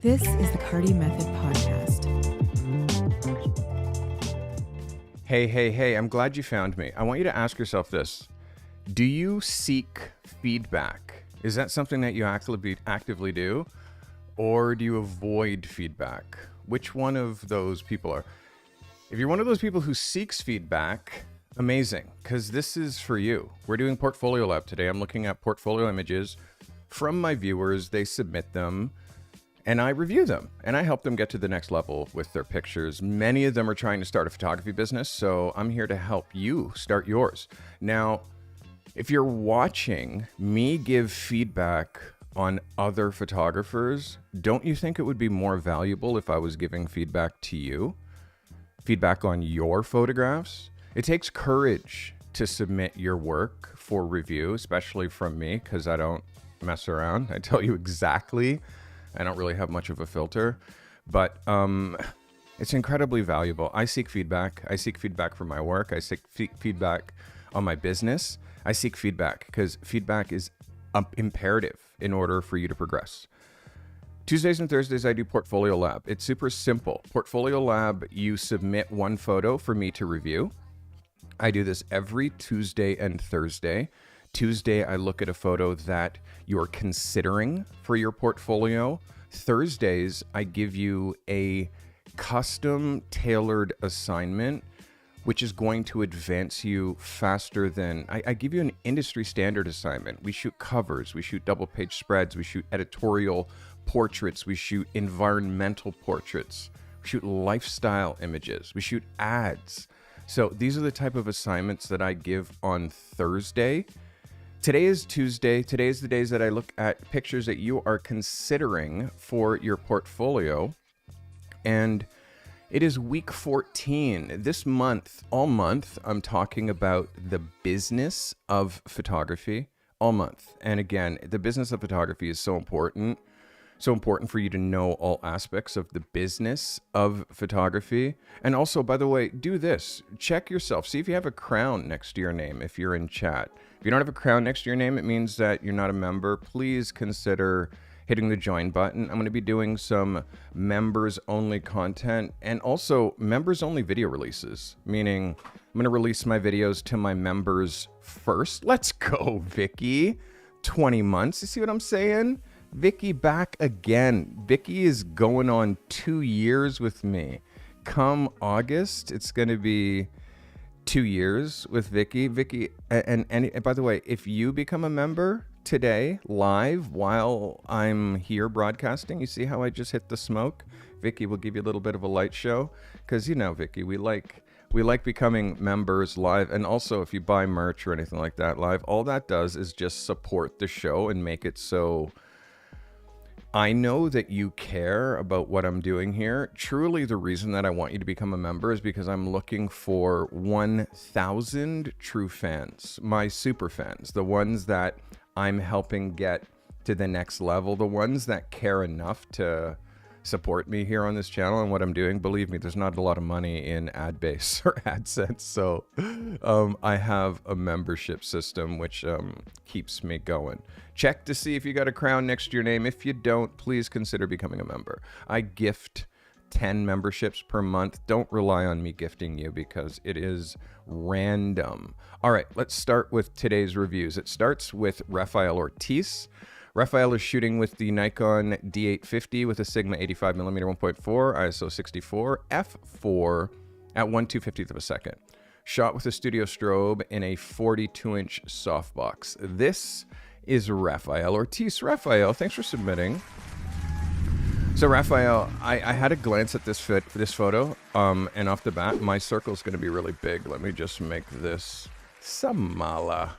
This is the Carty Method Podcast. Hey, I'm glad you found me. I want you to ask yourself this. Do you seek feedback? Is that something that you actively do? Or do you avoid feedback? Which one of those people are? If you're one of those people who seeks feedback, amazing, because this is for you. We're doing Portfolio Lab today. I'm looking at portfolio images from my viewers. They submit them. And I review them, and I help them get to the next level with their pictures. Many of them are trying to start a photography business, so I'm here to help you start yours. Now, if you're watching me give feedback on other photographers, don't you think it would be more valuable if I was giving feedback to you? Feedback on your photographs? It takes courage to submit your work for review, especially from me, because I don't mess around. I tell you exactly. I don't really have much of a filter, but it's incredibly valuable. I seek feedback. I seek feedback for my work. I seek feedback on my business. I seek feedback because feedback is imperative in order for you to progress. Tuesdays and Thursdays, I do Portfolio Lab. It's super simple. Portfolio Lab, you submit one photo for me to review. I do this every Tuesday and Thursday. Tuesday, I look at a photo that you're considering for your portfolio. Thursdays, I give you a custom tailored assignment, which is going to advance you faster than, I give you an industry standard assignment. We shoot covers, we shoot double page spreads, we shoot editorial portraits, we shoot environmental portraits, we shoot lifestyle images, we shoot ads. So these are the type of assignments that I give on Thursday. Today is Tuesday. Today is the days that I look at pictures that you are considering for your portfolio. And it is week 14. This month, all month, I'm talking about the business of photography all month. And again, the business of photography is so important. So important for you to know all aspects of the business of photography. And also, by the way, do this. Check yourself. See if you have a crown next to your name if you're in chat. If you don't have a crown next to your name, it means that you're not a member. Please consider hitting the join button. I'm going to be doing some members-only content and also members-only video releases, meaning I'm going to release my videos to my members first. Let's go, Vicky. 20 months. You see what I'm saying? Vicky back again. Vicky is going on 2 years with me. Come August, it's going to be 2 years with Vicky. Vicky, and by the way, if you become a member today live while I'm here broadcasting, you see how I just hit the smoke? Vicky will give you a little bit of a light show because you know, Vicky, we like becoming members live. And also if you buy merch or anything like that live, all that does is just support the show and make it so I know that you care about what I'm doing here. Truly, the reason that I want you to become a member is because I'm looking for 1,000 true fans, my super fans, the ones that I'm helping get to the next level, the ones that care enough to support me here on this channel and what I'm doing. Believe me, there's not a lot of money in AdBase or AdSense, so I have a membership system which keeps me going. Check to see if you got a crown next to your name. If you don't, please consider becoming a member. I gift 10 memberships per month. Don't rely on me gifting you because it is random. All right, let's start with today's reviews. It starts with Rafael Ortiz. Rafael is shooting with the Nikon D850 with a Sigma 85mm 1.4 ISO 64 f4 at 1/250th of a second. Shot with a studio strobe in a 42-inch softbox. This is Rafael Ortiz. Rafael, thanks for submitting. So Rafael, I had a glance at this photo, and off the bat, my circle is going to be really big. Let me just make this Samala.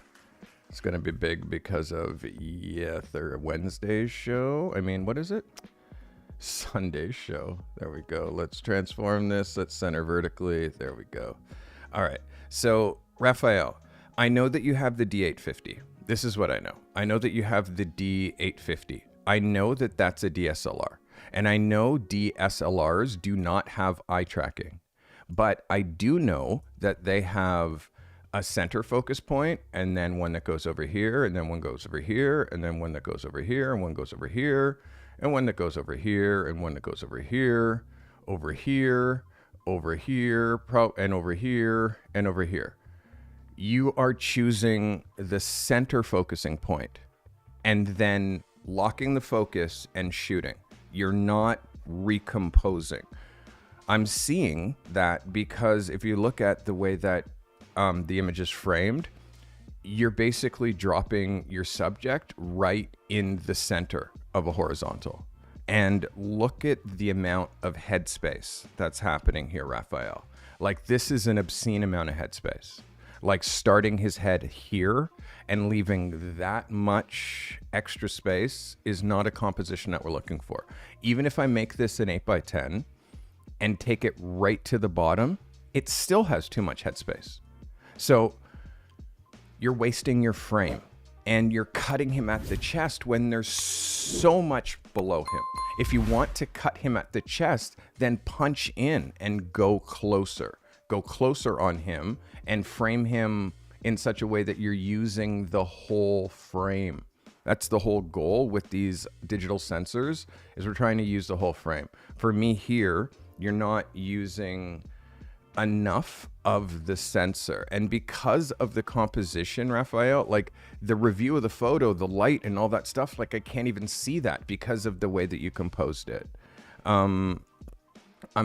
It's going to be big because of, Wednesday's show. I mean, what is it? Sunday's show. There we go. Let's transform this. Let's center vertically. There we go. All right. So, Rafael, I know that you have the D850. This is what I know. I know that you have the D850. I know that that's a DSLR. And I know DSLRs do not have eye tracking. But I do know that they have a center focus point, and then one that goes over here, and then one goes over here, and then one that goes over here, and one goes over here, and one that goes over here, and one that goes over here, over here, over here, and over here, and over here. You are choosing the center focusing point and then locking the focus and shooting. You're not recomposing. I'm seeing that because if you look at the way that the image is framed, you're basically dropping your subject right in the center of a horizontal. And look at the amount of headspace that's happening here, Raphael. Like, this is an obscene amount of headspace. Like, starting his head here and leaving that much extra space is not a composition that we're looking for. Even if I make this an 8x10 and take it right to the bottom, it still has too much headspace. So you're wasting your frame and you're cutting him at the chest when there's so much below him. If you want to cut him at the chest, then punch in and go closer. Go closer on him and frame him in such a way that you're using the whole frame. That's the whole goal with these digital sensors, is we're trying to use the whole frame. For me here, you're not using enough of the sensor. And because of the composition, Raphael, like the review of the photo, the light and all that stuff, like I can't even see that because of the way that you composed it. I'm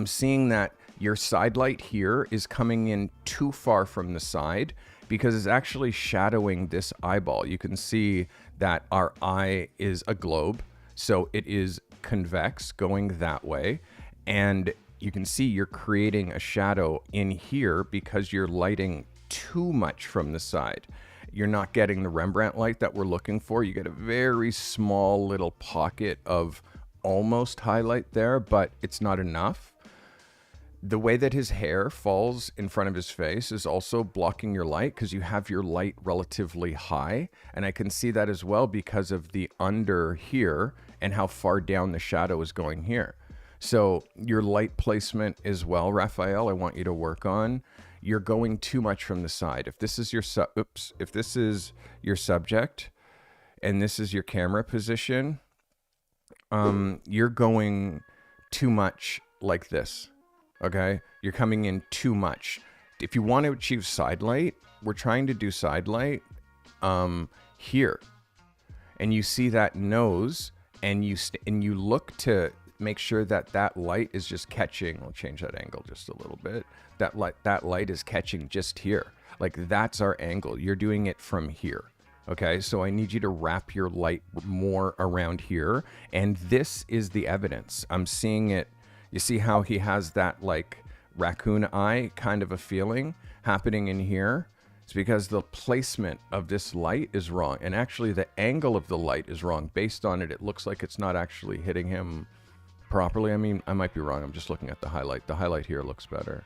seeing that your side light here is coming in too far from the side because it's actually shadowing this eyeball. You can see that our eye is a globe, so it is convex going that way. And you can see you're creating a shadow in here because you're lighting too much from the side. You're not getting the Rembrandt light that we're looking for. You get a very small little pocket of almost highlight there, but it's not enough. The way that his hair falls in front of his face is also blocking your light because you have your light relatively high. And I can see that as well because of the under here and how far down the shadow is going here. So your light placement as well, Raphael, I want you to work on. You're going too much from the side. If this is your if this is your subject and this is your camera position, you're going too much like this. Okay, you're coming in too much. If you want to achieve side light, we're trying to do side light here, and you see that nose, and you look to make sure that that light is just catching. I'll change that angle just a little bit. That light is catching just here. Like, that's our angle. You're doing it from here. Okay, so I need you to wrap your light more around here, and this is the evidence. I'm seeing it. You see how he has that like raccoon eye kind of a feeling happening in here? It's because the placement of this light is wrong. And actually the angle of the light is wrong. Based on it, it looks like it's not actually hitting him properly. I mean, I might be wrong. I'm just looking at the highlight. The highlight here looks better.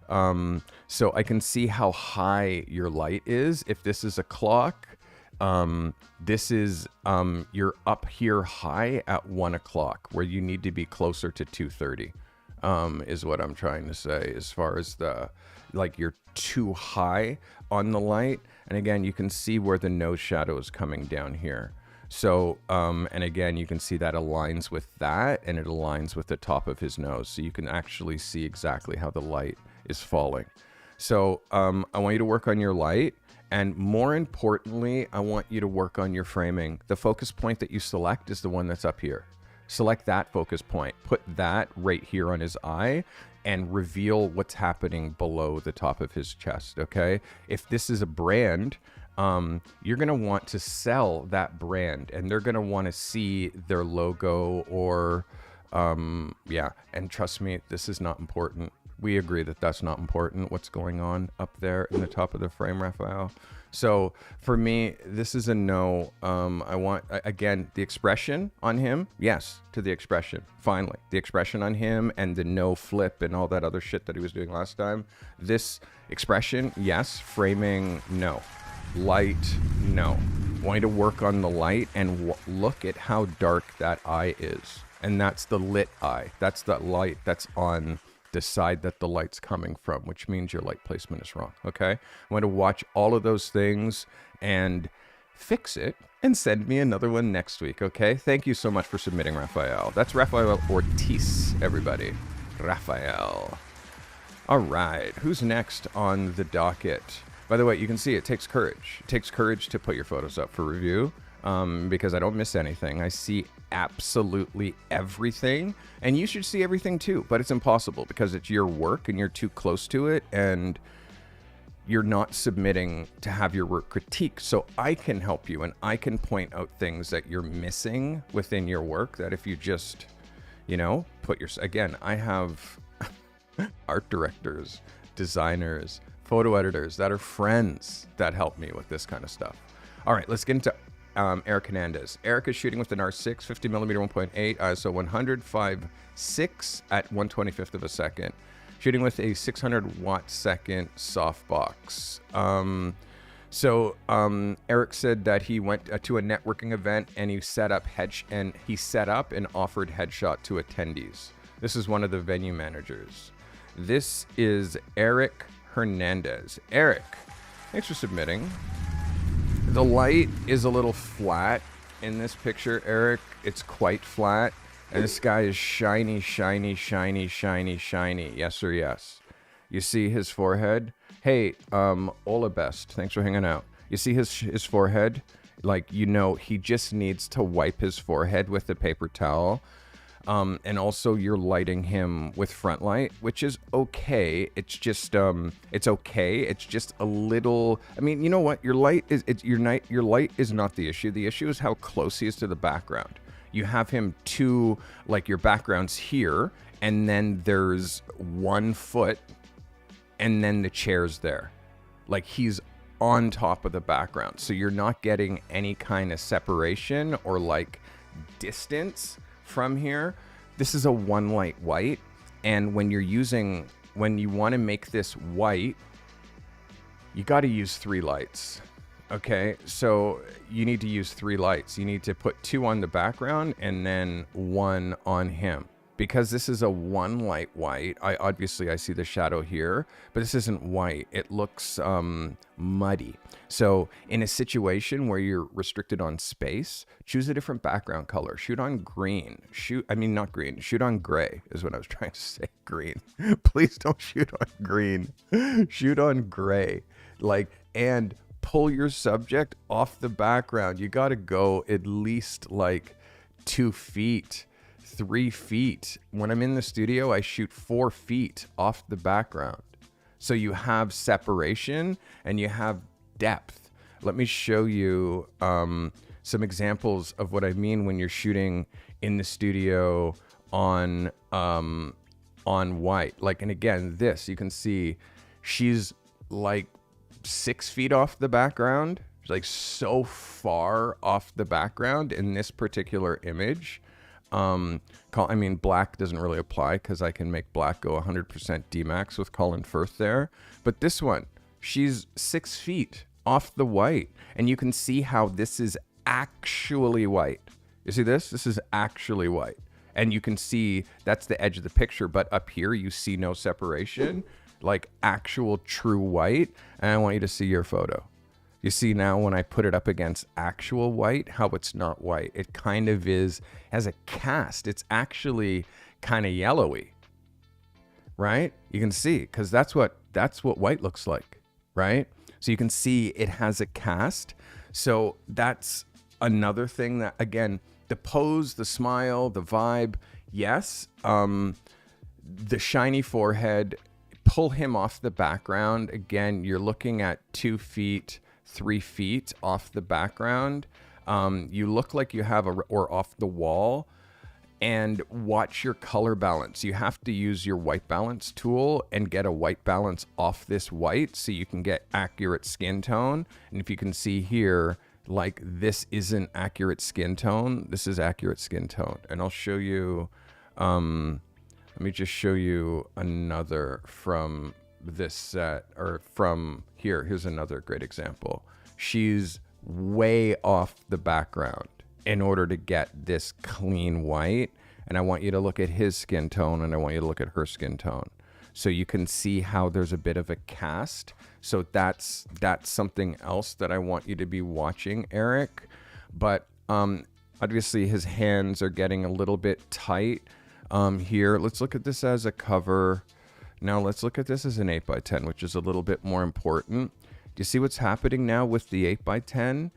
So I can see how high your light is. If this is a clock, this is you're up here high at 1 o'clock where you need to be closer to 2:30 is what I'm trying to say, as far as the, like, you're too high on the light. And again, you can see where the nose shadow is coming down here. So and again, you can see that aligns with that, and it aligns with the top of his nose, so you can actually see exactly how the light is falling. So I want you to work on your light. And more importantly, I want you to work on your framing. The focus point that you select is the one that's up here. Select that focus point. Put that right here on his eye and reveal what's happening below the top of his chest, okay? If this is a brand, you're going to want to sell that brand, and they're going to want to see their logo or, yeah. And trust me, this is not important. We agree that that's not important, what's going on up there in the top of the frame, Raphael. So for me, this is a no. I want, again, the expression on him. Yes, to the expression. Finally, the expression on him and the no flip and all that other shit that he was doing last time. This expression, yes. Framing, no. Light, no. Want you to work on the light and look at how dark that eye is. And that's the lit eye. That's the light that's on the side that the light's coming from, which means your light placement is wrong. Okay, I want to watch all of those things and fix it, and send me another one next week, okay? Thank you so much for submitting, Raphael. That's Raphael Ortiz, everybody. Raphael. All right, who's next on the docket? By the way, you can see it takes courage. It takes courage to put your photos up for review because I don't miss anything. I see absolutely everything, and you should see everything too, but it's impossible because it's your work and you're too close to it, and you're not submitting to have your work critiqued. So I can help you, and I can point out things that you're missing within your work that if you just, put your... Again, I have art directors, designers, photo editors that are friends that help me with this kind of stuff. All right, let's get into Eric Hernandez. Eric is shooting with an R6, 50mm 1.8, ISO 100, 5.6 at 1/25th of a second. Shooting with a 600 watt second softbox. Eric said that he went to a networking event and he set up and offered headshot to attendees. This is one of the venue managers. This is Eric Hernandez. Eric, thanks for submitting. The light is a little flat in this picture, Eric. It's quite flat. And this guy is shiny, shiny, shiny, shiny, shiny. Yes, sir, yes. You see his forehead? Hey, Ola Best, thanks for hanging out. You see his forehead? He just needs to wipe his forehead with a paper towel. And also you're lighting him with front light, which is okay. It's just, it's okay. It's just a little, you know what? Your light is not the issue. The issue is how close he is to the background. You have him your background's here, and then there's 1 foot, and then the chair's there. He's on top of the background. So you're not getting any kind of separation or distance from here. This is a one light white, and when you want to make this white, you got to use 3 lights. Okay, so you need to use 3 lights. You need to put 2 on the background and then 1 on him. Because this is a one light white, I see the shadow here, but this isn't white. It looks muddy. So in a situation where you're restricted on space, choose a different background color. Shoot on green. Shoot on gray is what I was trying to say. Green. Please don't shoot on green. Shoot on gray. And pull your subject off the background. You got to go at least 2 feet. 3 feet. When I'm in the studio, I shoot 4 feet off the background. So you have separation and you have depth. Let me show you some examples of what I mean when you're shooting in the studio on white. And again, this, you can see she's 6 feet off the background. She's so far off the background in this particular image. Black doesn't really apply because I can make black go 100% D-max with Colin Firth there. But this one, she's 6 feet off the white. And you can see how this is actually white. You see this? This is actually white. And you can see that's the edge of the picture. But up here, you see no separation, actual true white. And I want you to see your photo. You see now when I put it up against actual white, how it's not white. It kind of has a cast. It's actually kind of yellowy, right? You can see, because that's what white looks like, right? So you can see it has a cast. So that's another thing that, again, the pose, the smile, the vibe, yes. The shiny forehead, pull him off the background. Again, you're looking at 2 feet, 3 feet off the background. You look like you have or off the wall, and watch your color balance. You have to use your white balance tool and get a white balance off this white so you can get accurate skin tone. And if you can see here, this isn't accurate skin tone. This is accurate skin tone. And I'll show you, let me just show you another from this set, or from here. Here's another great example. She's way off the background in order to get this clean white. And I want you to look at his skin tone, and I want you to look at her skin tone. So you can see how there's a bit of a cast. So that's something else that I want you to be watching, Eric. But obviously his hands are getting a little bit tight here. Let's look at this as a cover. Now let's look at this as an 8x10, which is a little bit more important. Do you see what's happening now with the 8x10?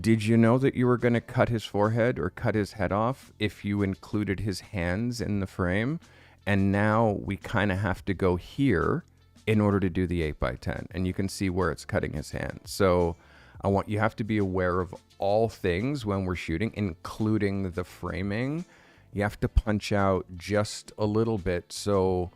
Did you know that you were going to cut his forehead or cut his head off if you included his hands in the frame? And now we kind of have to go here in order to do the 8x10. And you can see where it's cutting his hand. So you have to be aware of all things when we're shooting, including the framing. You have to punch out just a little bit so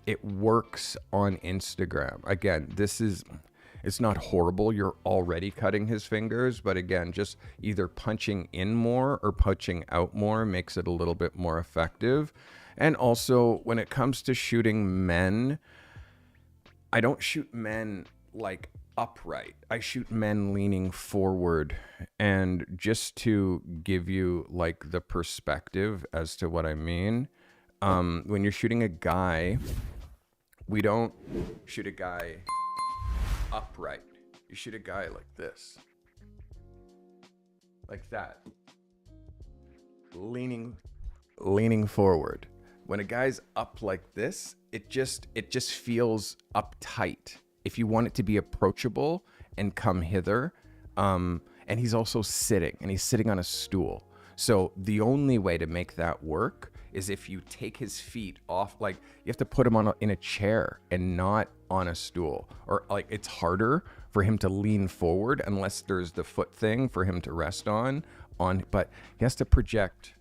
it works on Instagram. Again, it's not horrible. You're already cutting his fingers, but again, just either punching in more or punching out more makes it a little bit more effective. And also, when it comes to shooting men, I don't shoot men like upright. I shoot men leaning forward. And just to give you like the perspective as to what I mean, when you're shooting a guy, we don't shoot a guy upright. You shoot a guy like this. Like that. Leaning forward. When a guy's up like this, it just feels uptight. If you want it to be approachable and come hither, and he's also sitting, and he's sitting on a stool. So the only way to make that work is if you take his feet off, like you have to put him in a chair and not on a stool, or like it's harder for him to lean forward unless there's the foot thing for him to rest on, but he has to project.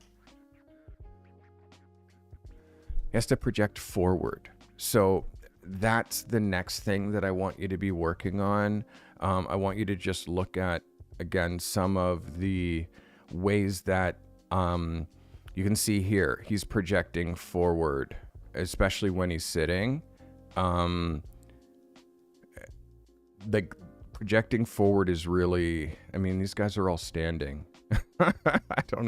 He has to project forward. So that's the next thing that I want you to be working on. I want you to just look at, again, some of the ways that you can see here, he's projecting forward, especially when he's sitting. Like projecting forward is really, I mean, these guys are all standing. I don't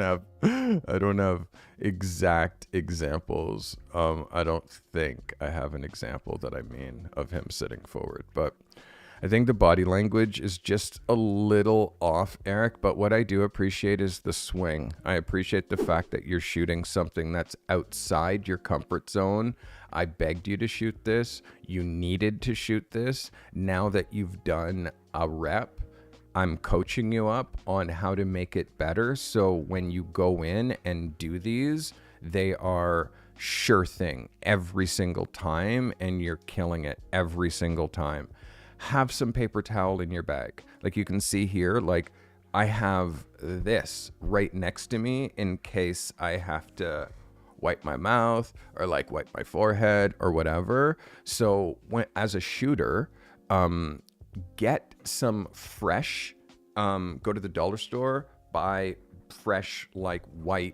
have exact examples. I don't think I have an example that I mean of him sitting forward, but I think the body language is just a little off, Eric, but what I do appreciate is the swing. I appreciate the fact that you're shooting something that's outside your comfort zone. I begged you to shoot this. You needed to shoot this. Now that you've done a rep, I'm coaching you up on how to make it better. So when you go in and do these, they are sure thing every single time, and you're killing it every single time. Have some paper towel in your bag. Like you can see here, like I have this right next to me in case I have to wipe my mouth or like wipe my forehead or whatever. So as a shooter, get some fresh, go to the dollar store, buy fresh like white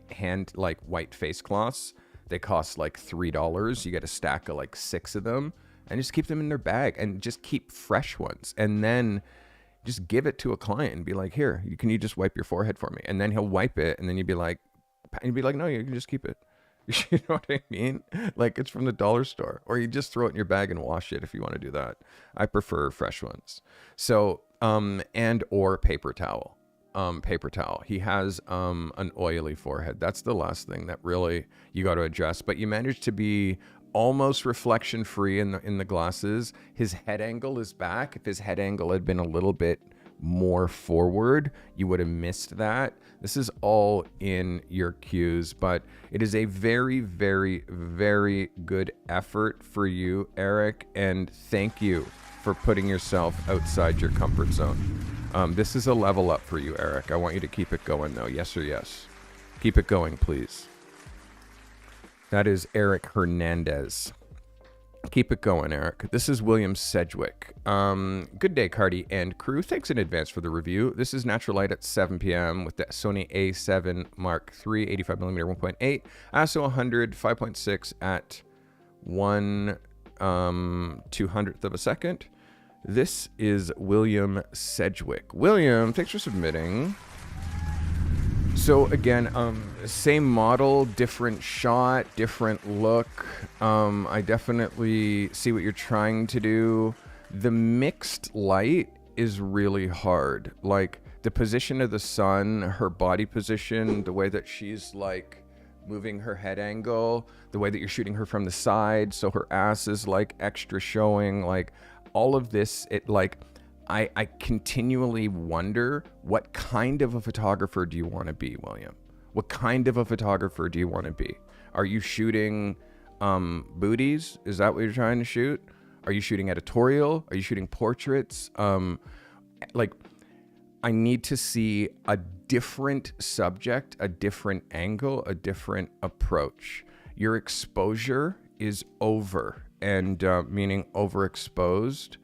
face cloths. They cost like $3. You get a stack of like 6 of them. And just keep them in their bag and just keep fresh ones. And then just give it to a client and be like, here, can you just wipe your forehead for me? And then he'll wipe it. And then you'd be like, no, you can just keep it. You know what I mean? Like it's from the dollar store, or you just throw it in your bag and wash it if you want to do that. I prefer fresh ones. So, and or paper towel. Paper towel. He has an oily forehead. That's the last thing that really you got to address. But you managed to be almost reflection free in the glasses. His head angle is back. If his head angle had been a little bit more forward, you would have missed that. This is all in your cues, but it is a very, very, very good effort for you, Eric, and thank you for putting yourself outside your comfort zone. This is a level up for you, Eric. I want you to keep it going though. Yes or yes? Keep it going, please. That is Eric Hernandez. Keep it going, Eric. This is William Sedgwick. Good day, Carty and crew. Thanks in advance for the review. This is natural light at 7 p.m. with the Sony A7 Mark III 85mm 1.8, ISO 100, 5.6 at 1/200th of a second. This is William Sedgwick. William, thanks for submitting. So again, same model, different shot, different look. I definitely see what you're trying to do. The mixed light is really hard. Like the position of the sun, her body position, the way that she's like moving her head angle, the way that you're shooting her from the side, so her ass is like extra showing, like all of this, it like, I continually wonder, what kind of a photographer do you want to be, William? What kind of a photographer do you want to be? Are you shooting booties? Is that what you're trying to shoot? Are you shooting editorial? Are you shooting portraits? Like, I need to see a different subject, a different angle, a different approach. Your exposure is over, and meaning overexposed.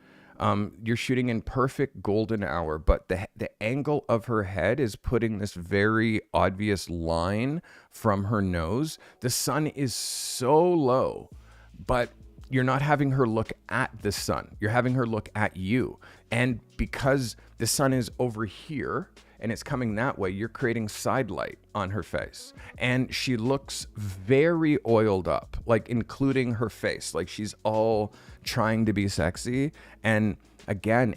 You're shooting in perfect golden hour, but the angle of her head is putting this very obvious line from her nose. The sun is so low, but you're not having her look at the sun. You're having her look at you. And because the sun is over here and it's coming that way, you're creating side light on her face. And she looks very oiled up, like including her face. Like she's all trying to be sexy. And again,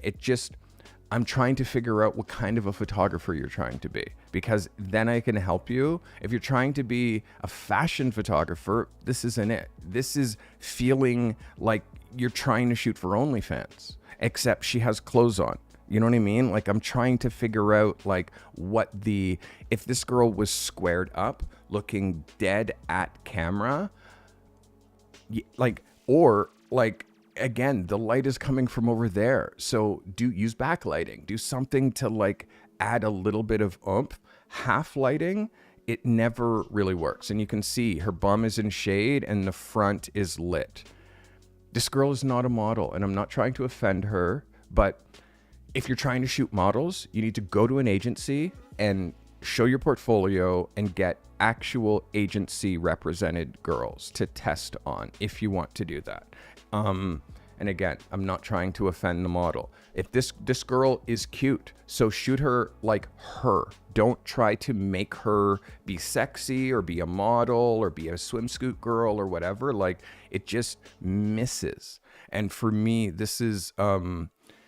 I'm trying to figure out what kind of a photographer you're trying to be, because then I can help you. If you're trying to be a fashion photographer, this isn't it. This is feeling like you're trying to shoot for OnlyFans, except she has clothes on. You know what I mean? Like I'm trying to figure out like if this girl was squared up, looking dead at camera, again, the light is coming from over there. So use backlighting, do something to like add a little bit of oomph. Half lighting, it never really works. And you can see her bum is in shade and the front is lit. This girl is not a model, and I'm not trying to offend her, but if you're trying to shoot models, you need to go to an agency and show your portfolio and get actual agency represented girls to test on if you want to do that. And again, I'm not trying to offend the model. If this girl is cute, so shoot her like her. Don't try to make her be sexy or be a model or be a swimsuit girl or whatever. Like it just misses. And for me, this is,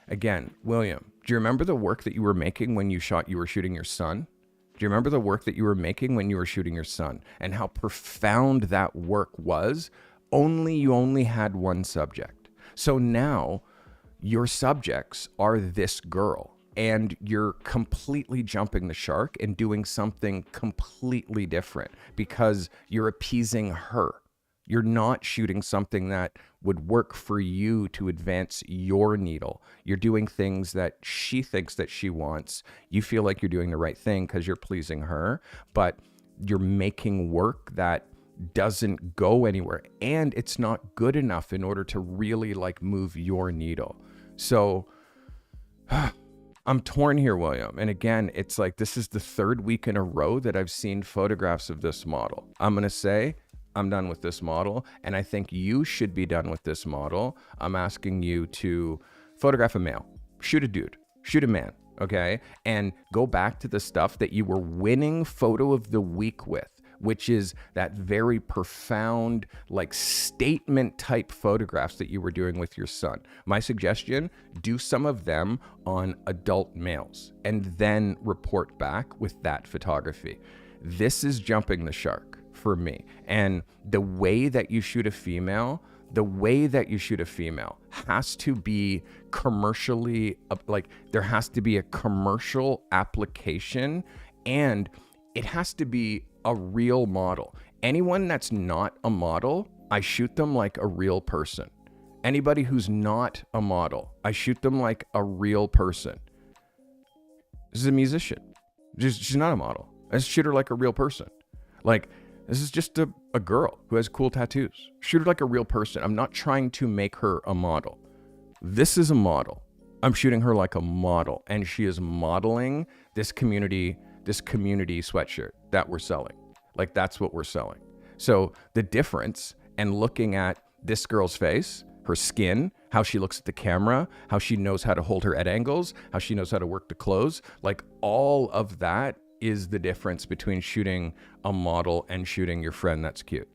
again, William, do you remember the work that you were making when you were shooting your son? Do you remember the work that you were making when you were shooting your son and how profound that work was? You only had one subject. So now your subjects are this girl, and you're completely jumping the shark and doing something completely different because you're appeasing her. You're not shooting something that would work for you to advance your needle. You're doing things that she thinks that she wants. You feel like you're doing the right thing because you're pleasing her, but you're making work that doesn't go anywhere, and it's not good enough in order to really like move your needle. So I'm torn here, William. And again, it's like this is the third week in a row that I've seen photographs of this model. I'm gonna say I'm done with this model, and I think you should be done with this model. I'm asking you to photograph a male, shoot a dude, shoot a man, okay? And go back to the stuff that you were winning photo of the week with, which is that very profound, like statement type photographs that you were doing with your son. My suggestion, do some of them on adult males and then report back with that photography. This is jumping the shark for me. And the way that you shoot a female has to be commercially, like there has to be a commercial application, and it has to be a real model. Anyone that's not a model, I shoot them like a real person. Anybody who's not a model, I shoot them like a real person. This is a musician. She's not a model. I just shoot her like a real person. Like, this is just a girl who has cool tattoos. Shoot her like a real person. I'm not trying to make her a model. This is a model. I'm shooting her like a model, and she is modeling this community sweatshirt that we're selling. Like that's what we're selling. So the difference, and looking at this girl's face, her skin, how she looks at the camera, how she knows how to hold her head angles, how she knows how to work the clothes, like all of that is the difference between shooting a model and shooting your friend that's cute.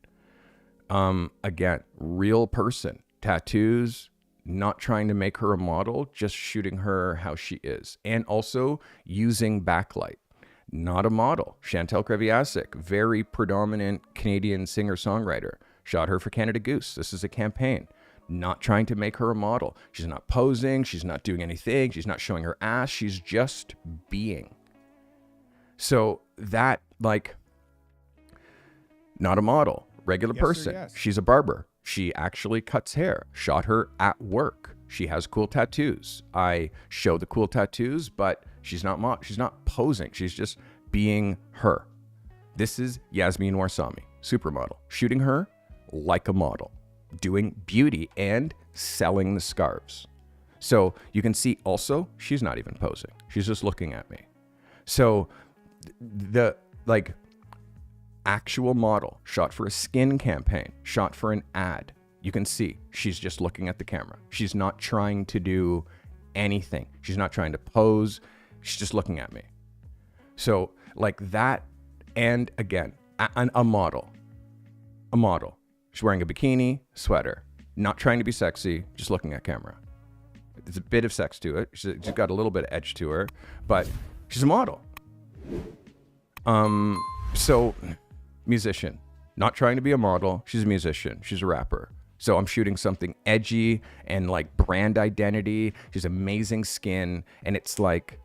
Again, real person, tattoos, not trying to make her a model, just shooting her how she is. And also using backlight, not a model. Chantal Kreviazuk, very predominant Canadian singer-songwriter, shot her for Canada Goose. This is a campaign. Not trying to make her a model. She's not posing. She's not doing anything. She's not showing her ass. She's just being. So that, like, not a model, regular person. Yes. She's a barber. She actually cuts hair. Shot her at work. She has cool tattoos. I show the cool tattoos, but she's not posing. She's just being her. This is Yasmin Warsami, supermodel, shooting her like a model, doing beauty and selling the scarves. So you can see also, she's not even posing. She's just looking at me. So the actual model shot for a skin campaign, shot for an ad. You can see she's just looking at the camera. She's not trying to do anything. She's not trying to pose. She's just looking at me. So like that. And again, a model. She's wearing a bikini, sweater, not trying to be sexy, just looking at camera. There's a bit of sex to it. She's got a little bit of edge to her, but she's a model. So musician, not trying to be a model. She's a musician. She's a rapper. So I'm shooting something edgy and like brand identity. She's amazing skin. And it's like,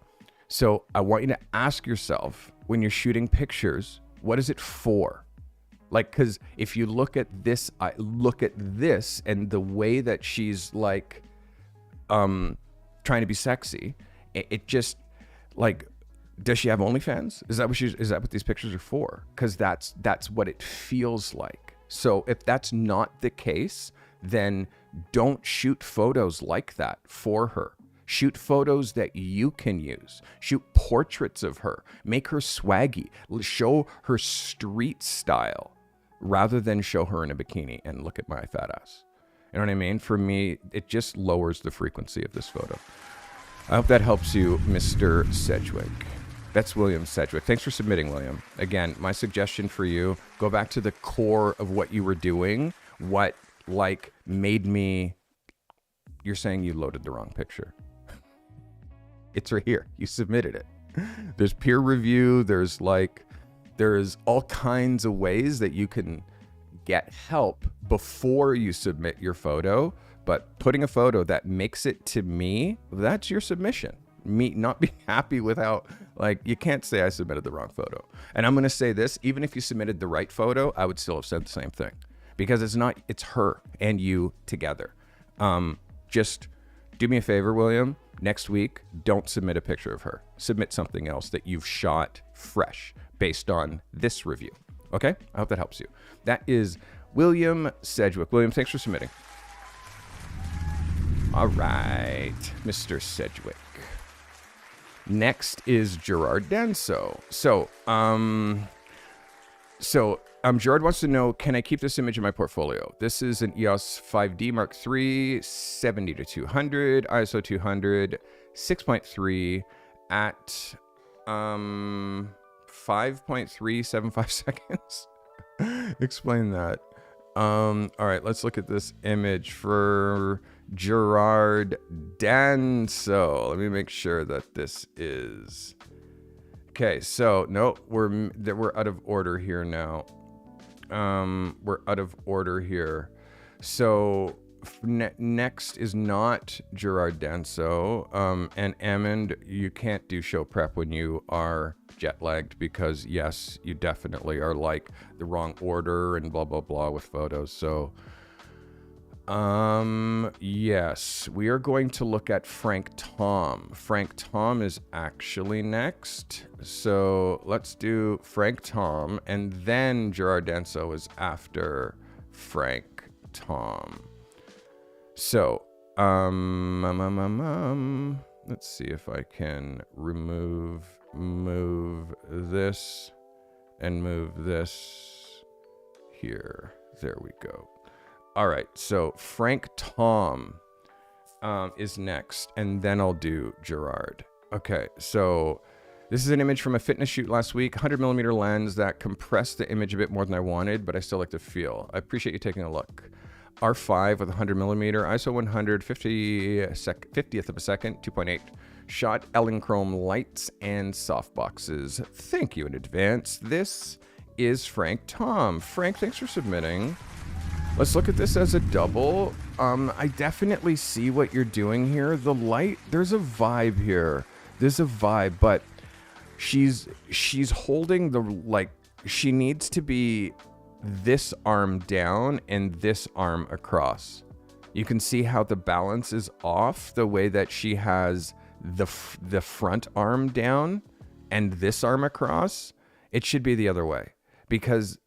so I want you to ask yourself when you're shooting pictures, what is it for? Like, because if you look at this, I look at this and the way that she's like, trying to be sexy, it just like, does she have OnlyFans? Is that what these pictures are for? Because that's what it feels like. So if that's not the case, then don't shoot photos like that for her. Shoot photos that you can use. Shoot portraits of her. Make her swaggy. Show her street style rather than show her in a bikini and look at my fat ass. You know what I mean? For me, it just lowers the frequency of this photo. I hope that helps you, Mr. Sedgwick. That's William Sedgwick. Thanks for submitting, William. Again, my suggestion for you, go back to the core of what you were doing. What, like, made me... You're saying you loaded the wrong picture. It's right here. You submitted it. There's peer review. There's all kinds of ways that you can get help before you submit your photo. But putting a photo that makes it to me, that's your submission. Me not being happy without, like, you can't say I submitted the wrong photo. And I'm going to say this, even if you submitted the right photo, I would still have said the same thing, because it's her and you together. Just do me a favor, William. Next week, don't submit a picture of her. Submit something else that you've shot fresh based on this review. Okay? I hope that helps you. That is William Sedgwick. William, thanks for submitting. All right, Mr. Sedgwick. Next is Gerard Danso. So Gerard wants to know, can I keep this image in my portfolio? This is an EOS 5D Mark III, 70-200, ISO 200, 6.3 at 5.375 seconds. Explain that. All right, let's look at this image for Gerard Danso. Let me make sure that this is... Okay, so no, we're out of order here now. We're out of order here. So next is not Gerard Danso. And Amond, you can't do show prep when you are jet lagged, because yes, you definitely are like the wrong order and blah blah blah with photos. So yes, we are going to look at Frank Tom. Frank Tom is actually next. So let's do Frank Tom, and then Gerard Danso is after Frank Tom. So, let's see if I can move this and move this here. There we go. All right, so Frank Tom is next, and then I'll do Gerard. Okay, so This is an image from a fitness shoot last week, 100mm lens that compressed the image a bit more than I wanted, but I still like the feel. I appreciate you taking a look. R5 with 100mm, ISO 100, 50th of a second, 2.8. Shot Elinchrom lights and softboxes. Thank you in advance. This is Frank Tom. Frank, thanks for submitting. Let's look at this as a double. I definitely see what you're doing here. The light, there's a vibe here. There's a vibe, but she's holding the, like, she needs to be this arm down and this arm across. You can see how the balance is off, the way that she has the front arm down and this arm across. It should be the other way, because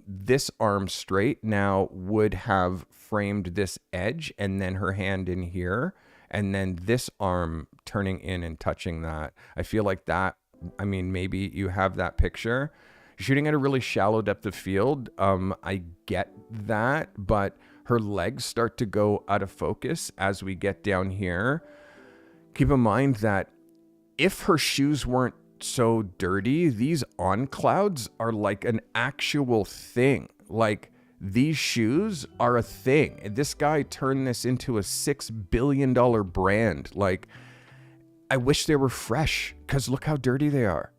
this arm straight now would have framed this edge and then her hand in here, and then this arm turning in and touching that. I feel like that, I mean, maybe you have that picture. Shooting at a really shallow depth of field, I get that, but her legs start to go out of focus as we get down here. Keep in mind that if her shoes weren't so dirty, these on clouds are like an actual thing. Like, these shoes are a thing. This guy turned this into a $6 billion brand. Like, I wish they were fresh, because look how dirty they are.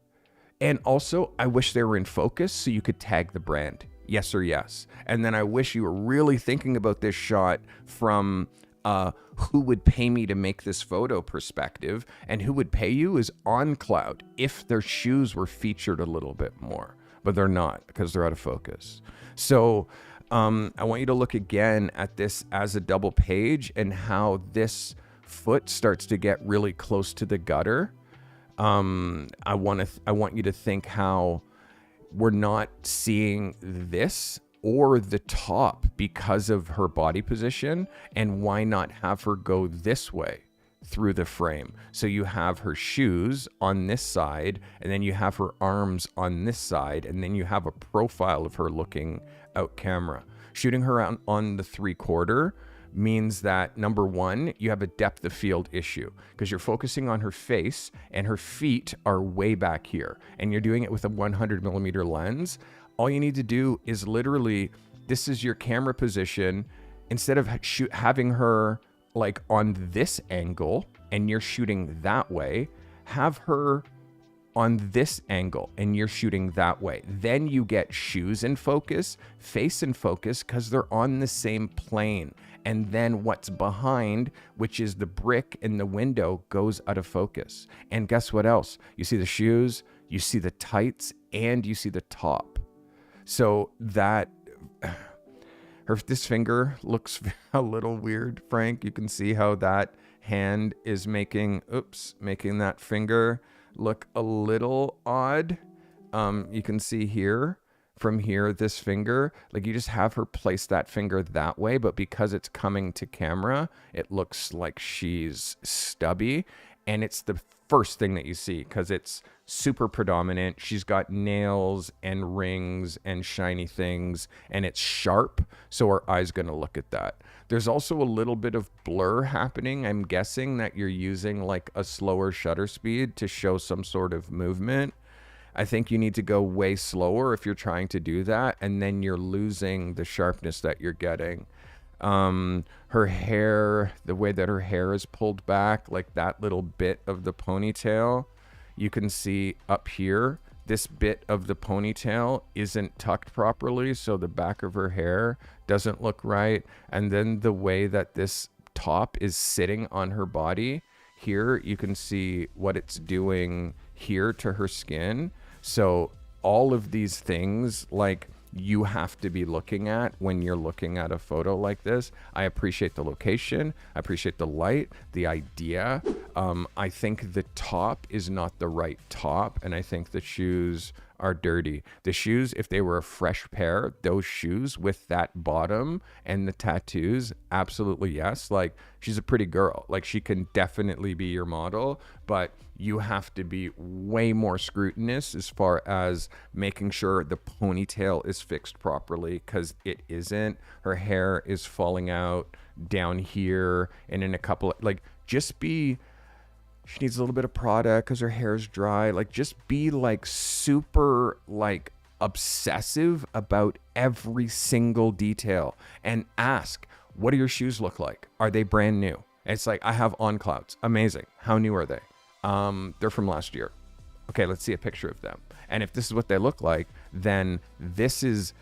And also, I wish they were in focus so you could tag the brand, yes or yes. And then I wish you were really thinking about this shot from who would pay me to make this photo perspective, and who would pay you is on cloud if their shoes were featured a little bit more, but they're not because they're out of focus. So I want you to look again at this as a double page and how this foot starts to get really close to the gutter. I want you to think how we're not seeing this or the top because of her body position, and why not have her go this way through the frame? So you have her shoes on this side, and then you have her arms on this side, and then you have a profile of her looking out camera. Shooting her on the 3/4 means that, number one, you have a depth of field issue because you're focusing on her face and her feet are way back here, and you're doing it with a 100mm lens. All you need to do is literally, this is your camera position. Instead of having her like on this angle and you're shooting that way, have her on this angle and you're shooting that way. Then you get shoes in focus, face in focus, because they're on the same plane. And then what's behind, which is the brick in the window, goes out of focus. And guess what else? You see the shoes, you see the tights, and you see the top. So that, this finger looks a little weird, Frank. You can see how that hand is making that finger look a little odd. You can see here, from here, this finger, like you just have her place that finger that way, but because it's coming to camera, it looks like she's stubby, and it's the first thing that you see because it's super predominant. She's got nails and rings and shiny things, and it's sharp, so our eye's going to look at that. There's also a little bit of blur happening. I'm guessing that you're using like a slower shutter speed to show some sort of movement. I think you need to go way slower if you're trying to do that, and then you're losing the sharpness that you're getting. Her hair, the way that her hair is pulled back, like that little bit of the ponytail, you can see up here, this bit of the ponytail isn't tucked properly, so the back of her hair doesn't look right. And then the way that this top is sitting on her body, here you can see what it's doing here to her skin. So all of these things, like, you have to be looking at when you're looking at a photo like this. I appreciate the location. I appreciate the light, the idea. I think the top is not the right top, and I think the shoes are dirty. The shoes, if they were a fresh pair, those shoes with that bottom and the tattoos, absolutely yes. Like, she's a pretty girl. Like, she can definitely be your model, but you have to be way more scrutinous as far as making sure the ponytail is fixed properly, because it isn't. Her hair is falling out down here, and in a couple of, like, just be she needs a little bit of product because her hair's dry. Like, just be like super like obsessive about every single detail and ask, what do your shoes look like? Are they brand new? It's like, I have On Clouds. Amazing. How new are they? They're from last year. Okay, let's see a picture of them. And if this is what they look like, then this is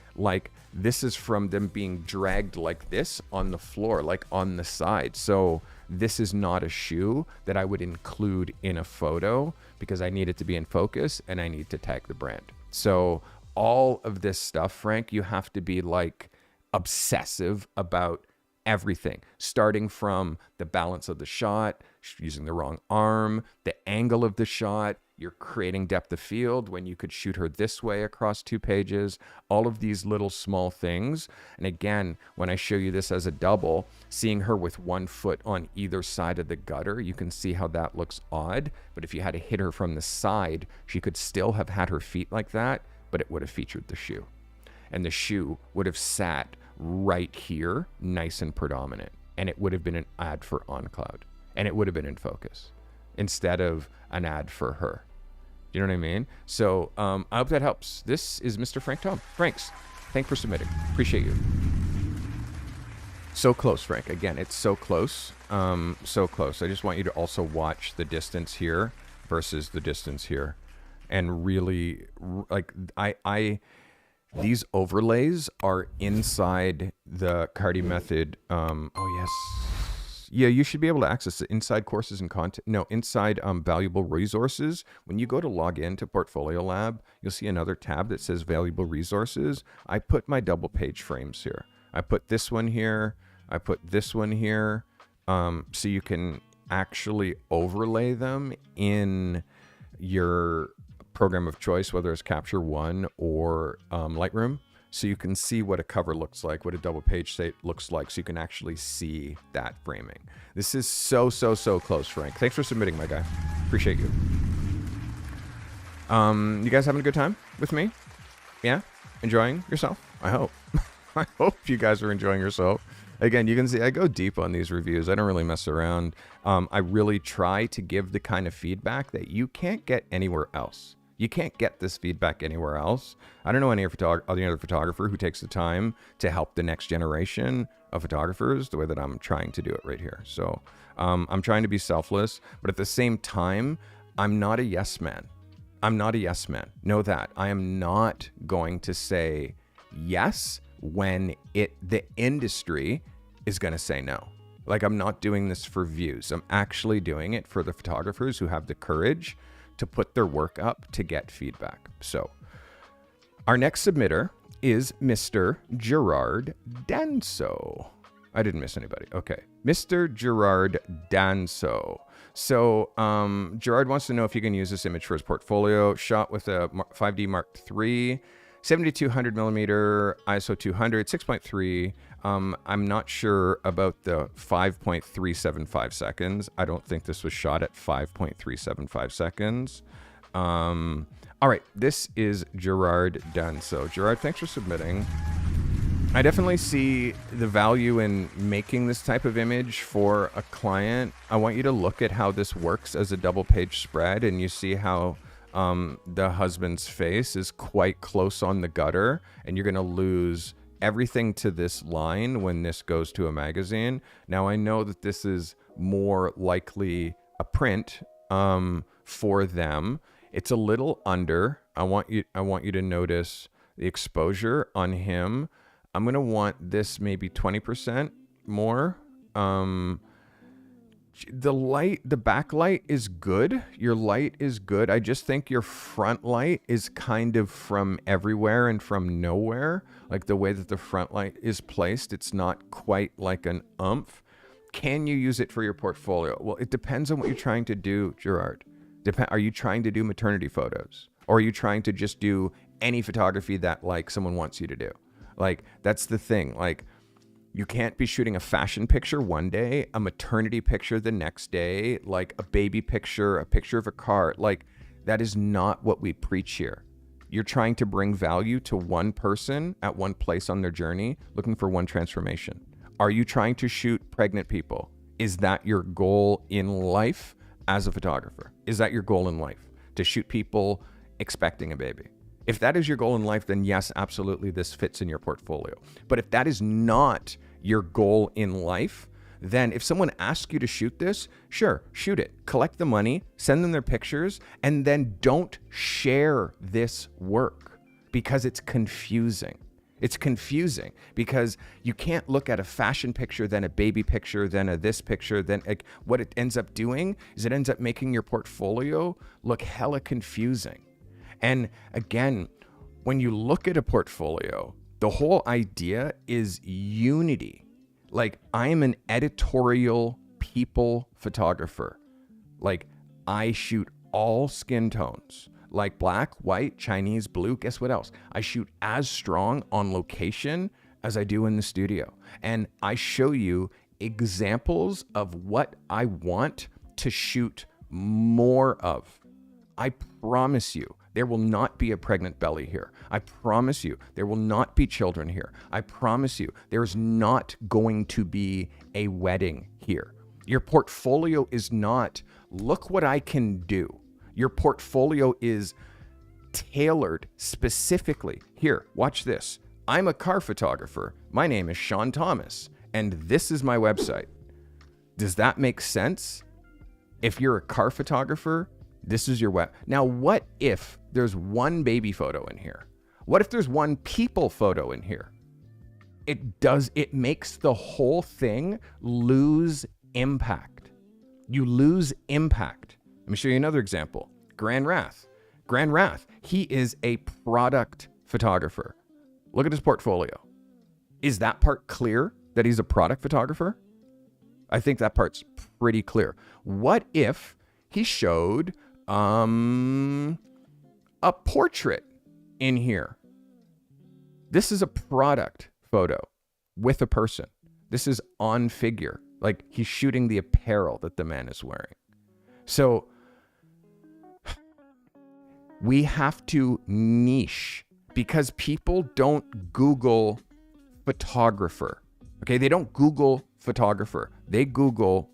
from them being dragged like this on the floor, like on the side. So this is not a shoe that I would include in a photo because I need it to be in focus and I need to tag the brand. So all of this stuff, Frank, you have to be like obsessive about everything, starting from the balance of the shot, using the wrong arm, the angle of the shot. You're creating depth of field when you could shoot her this way across 2 pages, all of these little small things. And again, when I show you this as a double, seeing her with 1 foot on either side of the gutter, you can see how that looks odd. But if you had to hit her from the side, she could still have had her feet like that, but it would have featured the shoe. And the shoe would have sat right here, nice and predominant. And it would have been an ad for On Cloud. And it would have been in focus instead of an ad for her. You know what I mean? So I hope that helps. This is Mr. Frank Tom. Franks, thanks for submitting. Appreciate you. So close, Frank. Again, it's so close. So close. I just want you to also watch the distance here versus the distance here. And really, like, these overlays are inside the Carty method. Oh, yes. Yeah, you should be able to access it inside courses and content. No, inside valuable resources. When you go to log into Portfolio Lab, you'll see another tab that says valuable resources. I put my double page frames here. I put this one here. I put this one here. So you can actually overlay them in your program of choice, whether it's Capture One or Lightroom. So you can see what a cover looks like, what a double page state looks like, so you can actually see that framing. This is so close, Frank. Thanks for submitting, my guy. Appreciate you. You guys having a good time with me? Yeah? Enjoying yourself? I hope. I hope you guys are enjoying yourself. Again, you can see I go deep on these reviews. I don't really mess around. I really try to give the kind of feedback that you can't get anywhere else. You can't get this feedback anywhere else. I don't know any other photographer who takes the time to help the next generation of photographers the way that I'm trying to do it right here. So I'm trying to be selfless, but at the same time, I'm not a yes man. I'm not a yes man. Know that. I am not going to say yes when the industry is going to say no. Like, I'm not doing this for views. I'm actually doing it for the photographers who have the courage to put their work up to get feedback. So our next submitter is Mr. Gerard Danso. I didn't miss anybody. Okay. Mr. Gerard Danso. So Gerard wants to know if you can use this image for his portfolio. Shot with a 5D Mark III, 7200 millimeter, ISO 200, 6.3. I'm not sure about the 5.375 seconds. I don't think this was shot at 5.375 seconds. All right, this is Gerard Danso. Gerard, thanks for submitting. I definitely see the value in making this type of image for a client. I want you to look at how this works as a double page spread, and you see how the husband's face is quite close on the gutter, and you're going to lose everything to this line when this goes to a magazine. Now, I know that this is more likely a print for them. It's a little under. I want you to notice the exposure on him. I'm going to want this maybe 20% more. The backlight is good. Your light is good. I just think your front light is kind of from everywhere and from nowhere. Like the way that the front light is placed, it's not quite like an oomph. Can you use it for your portfolio? Well, it depends on what you're trying to do, Gerard. Are you trying to do maternity photos? Or are you trying to just do any photography that like someone wants you to do? Like, that's the thing. Like, you can't be shooting a fashion picture one day, a maternity picture the next day, like a baby picture, a picture of a car. Like, that is not what we preach here. You're trying to bring value to one person at one place on their journey, looking for one transformation. Are you trying to shoot pregnant people? Is that your goal in life? as a photographer? Is that your goal in life? To shoot people expecting a baby? If that is your goal in life, then yes, absolutely, this fits in your portfolio. But if that is not your goal in life, then if someone asks you to shoot this, sure, shoot it. Collect the money, send them their pictures, and then don't share this work because it's confusing. It's confusing because you can't look at a fashion picture, then a baby picture, then a this picture, then what it ends up doing is it ends up making your portfolio look hella confusing. And again, when you look at a portfolio, the whole idea is unity. Like, I'm an editorial people photographer. Like, I shoot all skin tones. Like black, white, Chinese, blue, guess what else? I shoot as strong on location as I do in the studio. And I show you examples of what I want to shoot more of. I promise you, there will not be a pregnant belly here. I promise you, there will not be children here. I promise you, there's not going to be a wedding here. Your portfolio is not, look what I can do. Your portfolio is tailored specifically. Here, watch this. I'm a car photographer. My name is Sean Thomas, and this is my website. Does that make sense? If you're a car photographer, this is your web. Now, what if there's one baby photo in here? What if there's one people photo in here? It makes the whole thing lose impact. You lose impact. Let me show you another example. Grand Wrath. Grand Wrath, he is a product photographer. Look at his portfolio. Is that part clear that he's a product photographer? I think that part's pretty clear. What if he showed a portrait in here? This is a product photo with a person. This is on figure. Like, he's shooting the apparel that the man is wearing. So we have to niche because people don't Google photographer. Okay, they don't Google photographer. They Google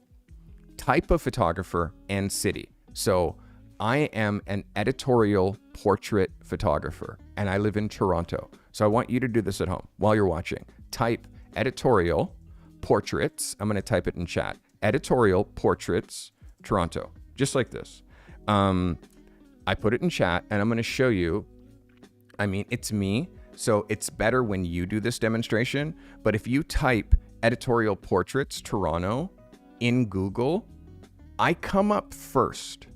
type of photographer and city. So I am an editorial portrait photographer and I live in Toronto. So I want you to do this at home while you're watching. Type editorial portraits. I'm going to type it in chat. Editorial portraits, Toronto. Just like this. I put it in chat and I'm going to show you. I mean, it's me. So it's better when you do this demonstration. But if you type editorial portraits, Toronto in Google, I come up first.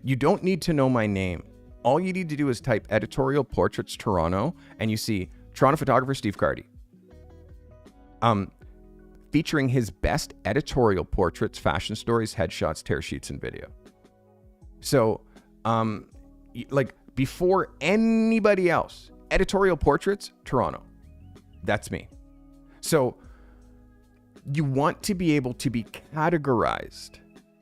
You don't need to know my name. All you need to do is type editorial portraits, Toronto, and you see Toronto photographer Steve Carty. Featuring his best editorial portraits, fashion stories, headshots, tear sheets, and video. So, like, before anybody else, editorial portraits, Toronto. That's me. So you want to be able to be categorized,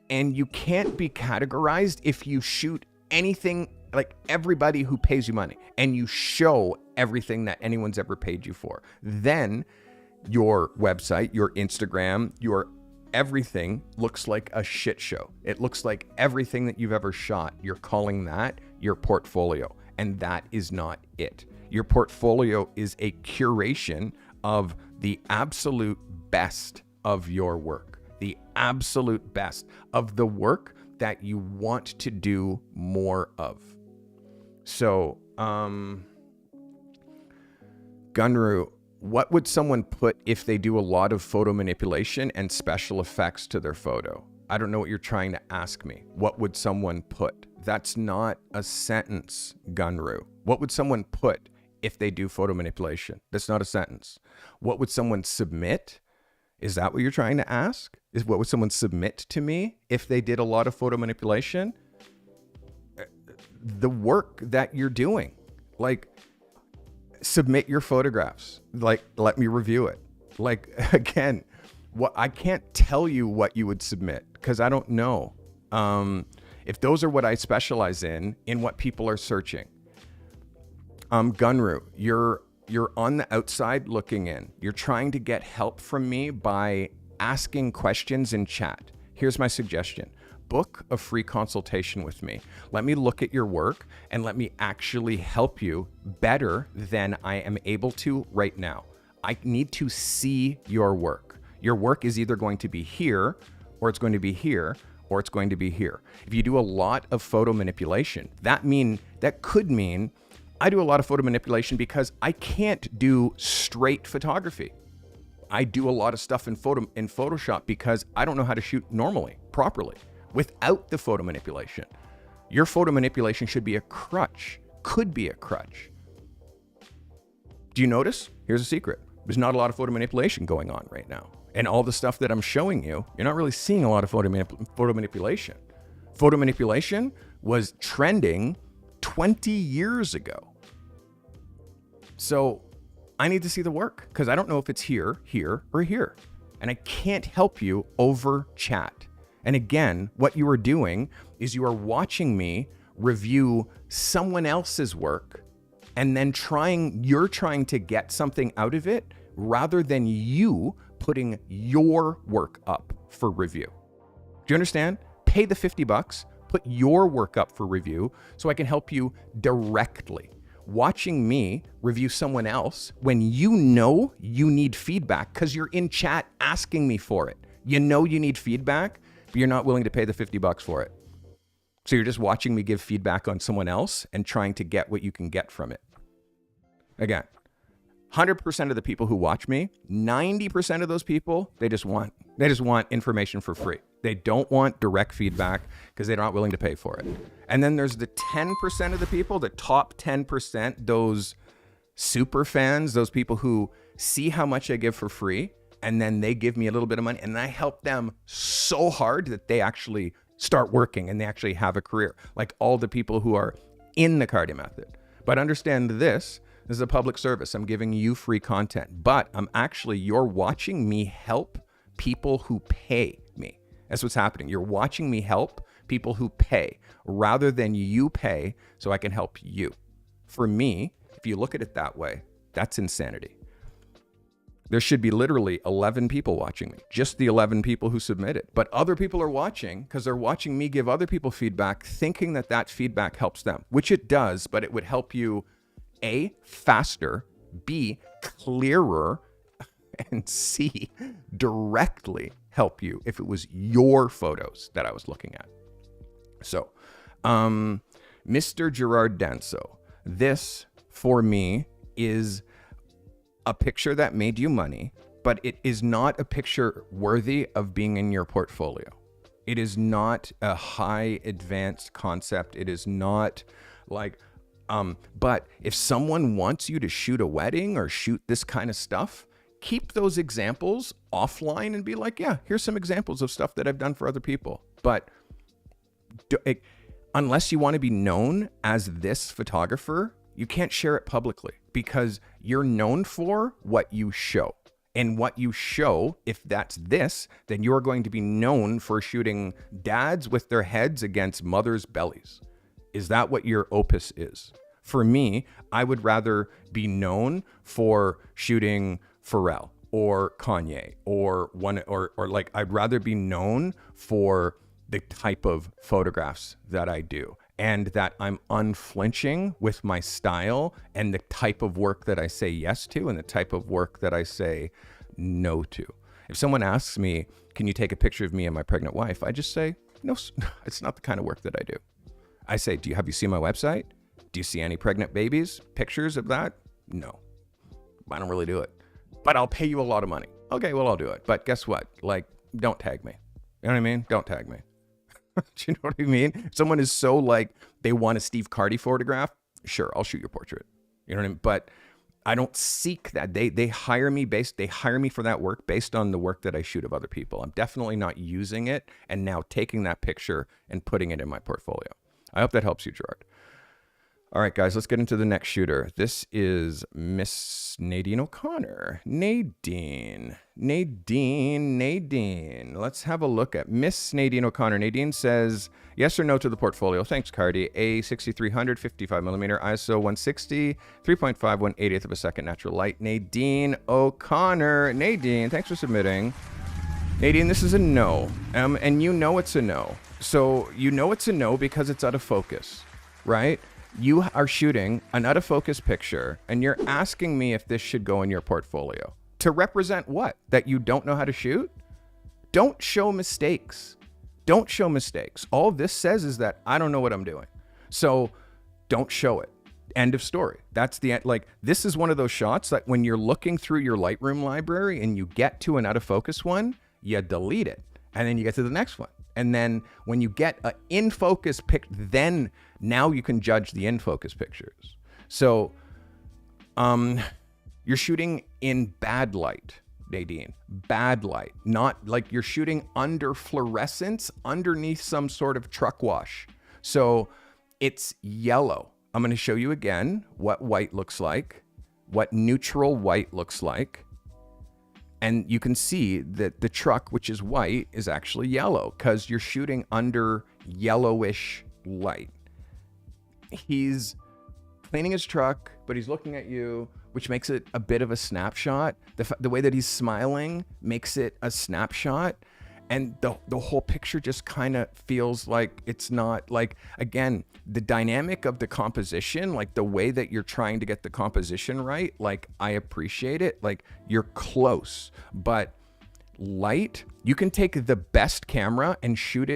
and you can't be categorized if you shoot anything, like everybody who pays you money, and you show everything that anyone's ever paid you for. Then your website, your Instagram, your everything looks like a shit show. It looks like everything that you've ever shot. You're calling that your portfolio, and that is not it. Your portfolio is a curation of the absolute best of your work, the absolute best of the work that you want to do more of. So, Gunru, what would someone put if they do a lot of photo manipulation and special effects to their photo? I don't know what you're trying to ask me. What would someone put? That's not a sentence, Gunru. What would someone put if they do photo manipulation? That's not a sentence. What would someone submit? Is that what you're trying to ask? Is what would someone submit to me if they did a lot of photo manipulation? The work that you're doing. Like, submit your photographs. Like, let me review it. Like, again, what I can't tell you what you would submit because I don't know. If those are what I specialize in what people are searching. Gunru, you're on the outside looking in. You're trying to get help from me by asking questions in chat. Here's my suggestion. book a free consultation with me. Let me look at your work and let me actually help you better than I am able to right now. I need to see your work. Your work is either going to be here, or it's going to be here, or it's going to be here. If you do a lot of photo manipulation, that could mean I do a lot of photo manipulation because I can't do straight photography. I do a lot of stuff in Photoshop because I don't know how to shoot normally, properly, without the photo manipulation. Your photo manipulation should be a crutch, could be a crutch. Do you notice? Here's a secret. There's not a lot of photo manipulation going on right now. And all the stuff that I'm showing you, you're not really seeing a lot of photo manipulation. Photo manipulation was trending 20 years ago. So I need to see the work because I don't know if it's here, here, or here. And I can't help you over chat. And again, what you are doing is you are watching me review someone else's work and then you're trying to get something out of it rather than you putting your work up for review. Do you understand? Pay the $50, put your work up for review so I can help you directly. Watching me review someone else when you know you need feedback because you're in chat asking me for it. You know you need feedback, but you're not willing to pay the $50 for it. So you're just watching me give feedback on someone else and trying to get what you can get from it. Again, 100% of the people who watch me, 90% of those people, they just want information for free. They don't want direct feedback because they're not willing to pay for it. And then there's the 10% of the people, the top 10%, those super fans, those people who see how much I give for free, and then they give me a little bit of money, and I help them so hard that they actually start working and they actually have a career, like all the people who are in the Carty method. But understand this is a public service. I'm giving you free content, but you're watching me help people who pay me. That's what's happening. You're watching me help people who pay rather than you pay so I can help you. For me, if you look at it that way, that's insanity. There should be literally 11 people watching me, just the 11 people who submitted. But other people are watching because they're watching me give other people feedback, thinking that that feedback helps them, which it does, but it would help you A, faster, B, clearer, and C, directly help you if it was your photos that I was looking at. So, Mr. Gerard Danso, this for me is a picture that made you money, but it is not a picture worthy of being in your portfolio. It is not a high advanced concept. It is not like, but if someone wants you to shoot a wedding or shoot this kind of stuff, keep those examples offline and be like, yeah, here's some examples of stuff that I've done for other people. But unless you want to be known as this photographer, you can't share it publicly because you're known for what you show. And what you show, if that's this, then you're going to be known for shooting dads with their heads against mothers' bellies. Is that what your opus is? For me, I would rather be known for shooting Pharrell or Kanye or like I'd rather be known for the type of photographs that I do and that I'm unflinching with my style and the type of work that I say yes to and the type of work that I say no to. If someone asks me, can you take a picture of me and my pregnant wife? I just say, no, it's not the kind of work that I do. I say, have you seen my website? Do you see any pregnant babies? Pictures of that? No, I don't really do it, but I'll pay you a lot of money. Okay, well, I'll do it. But guess what? Like, don't tag me. You know what I mean? Don't tag me. Do you know what I mean? If someone is so like, they want a Steve Carty photograph, sure, I'll shoot your portrait. You know what I mean? But I don't seek that. They hire me for that work based on the work that I shoot of other people. I'm definitely not using it and now taking that picture and putting it in my portfolio. I hope that helps you, Gerard. All right, guys, let's get into the next shooter. This is Miss Nadine O'Connor. Nadine. Let's have a look at Miss Nadine O'Connor. Nadine says, yes or no to the portfolio. Thanks, Carty. A6300, 55mm, ISO 160, 3.5, 1/80th of a second natural light. Nadine O'Connor. Nadine, thanks for submitting. Nadine, this is a no. And you know it's a no. So you know it's a no because it's out of focus, right? You are shooting an out of focus picture and you're asking me if this should go in your portfolio. To represent what? That you don't know how to shoot? Don't show mistakes. Don't show mistakes. All this says is that I don't know what I'm doing. So don't show it. End of story. That's the end. Like, this is one of those shots that when you're looking through your Lightroom library and you get to an out of focus one, you delete it. And then you get to the next one. And then when you get an in focus pic, then now you can judge the in focus pictures. So, you're shooting in bad light, Nadine. Bad light. Not like you're shooting under fluorescence underneath some sort of truck wash. So it's yellow. I'm going to show you again what white looks like, what neutral white looks like. And you can see that the truck, which is white, is actually yellow because you're shooting under yellowish light. He's cleaning his truck, but he's looking at you, which makes it a bit of a snapshot. The way that he's smiling makes it a snapshot. And the whole picture just kind of feels like it's not like, again, the dynamic of the composition, like the way that you're trying to get the composition right, like I appreciate it. Like you're close, but light, you can take the best camera and shoot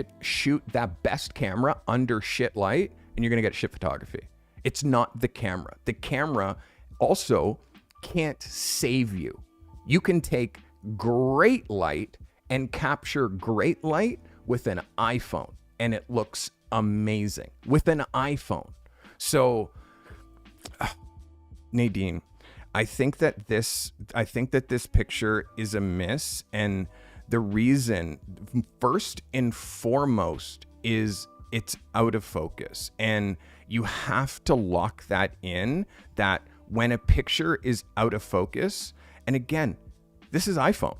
that best camera under shit light and you're going to get shit photography. It's not the camera. The camera also can't save you. You can take great light and capture great light with an iPhone, and it looks amazing with an iPhone. So, Nadine, I think that this picture is a miss, and the reason, first and foremost, is it's out of focus, and you have to lock that in. That when a picture is out of focus, and again, this is iPhone.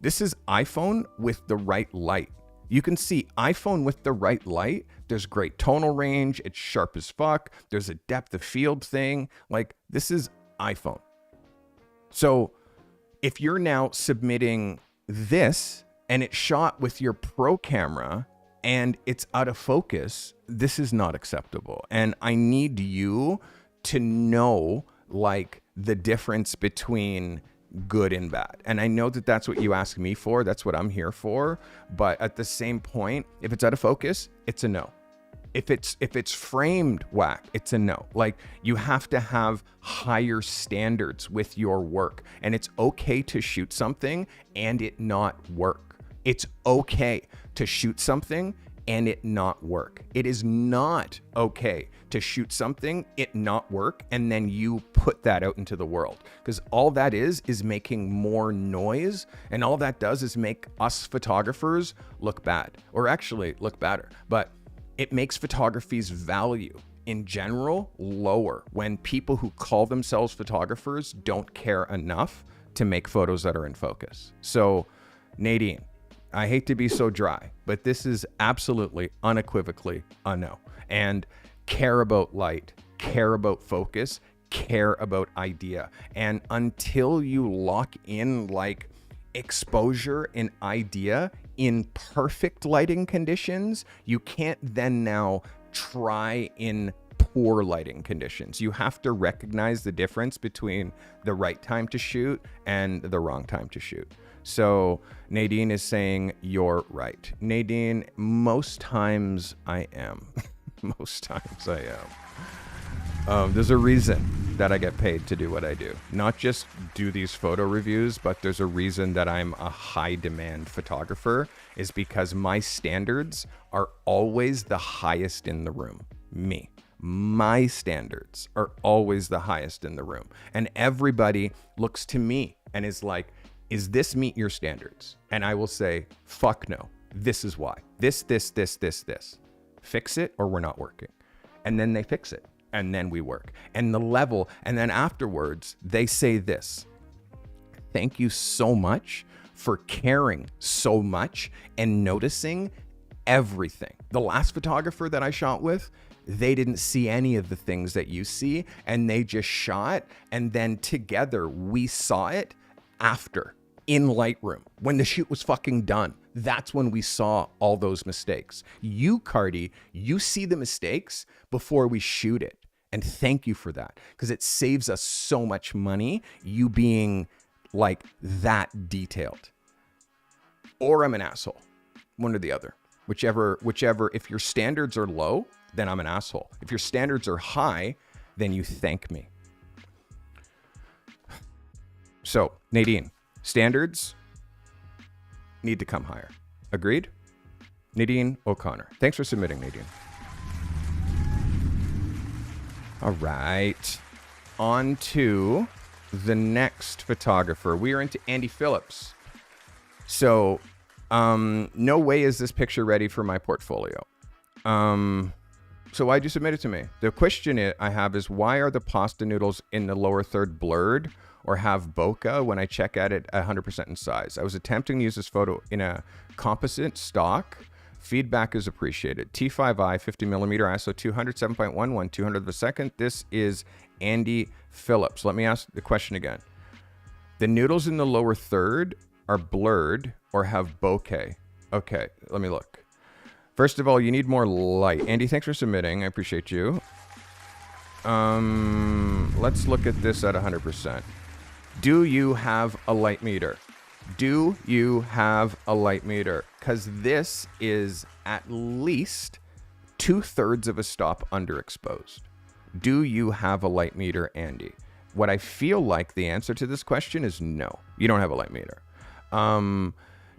This is iPhone with the right light. You can see iPhone with the right light. There's great tonal range. It's sharp as fuck. There's a depth of field thing. Like, this is iPhone. So if you're now submitting this and it's shot with your pro camera and it's out of focus, this is not acceptable. And I need you to know, like, the difference between good and bad. And I know that that's what you ask me for. That's what I'm here for. But at the same point, if it's out of focus, it's a no. If it's framed whack, it's a no. Like, you have to have higher standards with your work. And it's okay to shoot something and it not work. It's okay to shoot something and it not work. It is not okay to shoot something, it not work, and then you put that out into the world. Because all that is making more noise, and all that does is make us photographers look bad, or actually look better. But it makes photography's value in general lower when people who call themselves photographers don't care enough to make photos that are in focus. So, Nadine, I hate to be so dry, but this is absolutely, unequivocally a no. And care about light, care about focus, care about idea. And until you lock in like exposure and idea in perfect lighting conditions, you can't then now try in poor lighting conditions. You have to recognize the difference between the right time to shoot and the wrong time to shoot. So Nadine is saying you're right. Nadine, most times I am. Most times I am. There's a reason that I get paid to do what I do. Not just do these photo reviews, but there's a reason that I'm a high demand photographer, is because my standards are always the highest in the room. Me. My standards are always the highest in the room. And everybody looks to me and is like, is this meet your standards? And I will say, fuck no. This is why. This. Fix it or we're not working. And then they fix it. And then we work. And the level, and then afterwards, they say this: thank you so much for caring so much and noticing everything. The last photographer that I shot with, they didn't see any of the things that you see, and they just shot. And then together we saw it after. in Lightroom when the shoot was fucking done. That's when we saw all those mistakes. You, Carty, you see the mistakes before we shoot it. And thank you for that, because it saves us so much money, you being like that detailed. Or I'm an asshole. One or the other. Whichever, if your standards are low, then I'm an asshole. If your standards are high, then you thank me. So, Nadine, standards need to come higher. Agreed? Nadine O'Connor. Thanks for submitting, Nadine. All right. On to the next photographer. We are into Andy Phillips. So, no way is this picture ready for my portfolio. So why'd you submit it to me? The question I have is, why are the pasta noodles in the lower third blurred or have bokeh when I check at it 100% in size? I was attempting to use this photo in a composite stock. Feedback is appreciated. T5i 50mm ISO 200 7.11 200 of a second. This is Andy Phillips. Let me ask the question again. The noodles in the lower third are blurred or have bokeh. Okay, let me look. First of all, you need more light. Andy, thanks for submitting. I appreciate you. Let's look at this at 100%. Do you have a light meter? Do you have a light meter? Because this is at least 2/3 of a stop underexposed. Do you have a light meter, Andy? What I feel like the answer to this question is no. You don't have a light meter.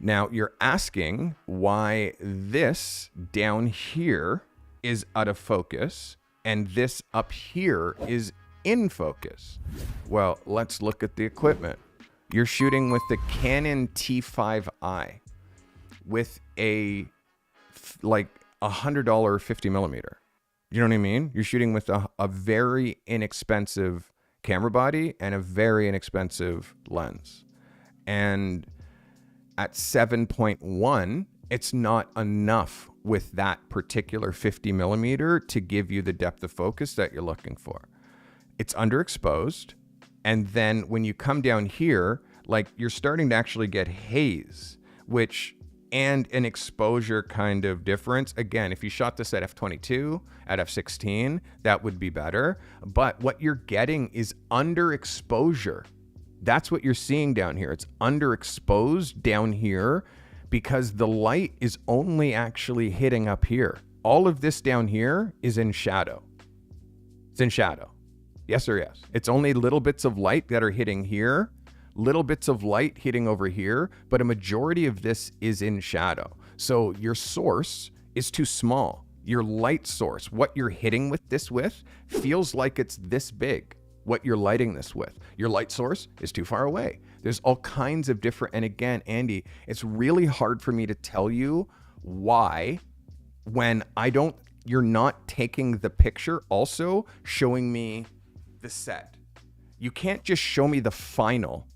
Now you're asking why this down here is out of focus and this up here is in focus. Well, let's look at the equipment. You're shooting with the Canon T5i with a like $100 50mm. You know what I mean? You're shooting with a very inexpensive camera body and a very inexpensive lens. And at 7.1, it's not enough with that particular 50mm to give you the depth of focus that you're looking for. It's underexposed. And then when you come down here, like you're starting to actually get haze, and an exposure kind of difference. Again, if you shot this at f22, at f16, that would be better. But what you're getting is underexposure. That's what you're seeing down here. It's underexposed down here because the light is only actually hitting up here. All of this down here is in shadow. It's in shadow. Yes or yes? It's only little bits of light that are hitting here, little bits of light hitting over here, but a majority of this is in shadow. So your source is too small. Your light source, what you're hitting with this with, feels like it's this big. What you're lighting this with. Your light source is too far away. There's all kinds of different, and again, Andy, it's really hard for me to tell you why when you're not taking the picture also showing me the set. You can't just show me the final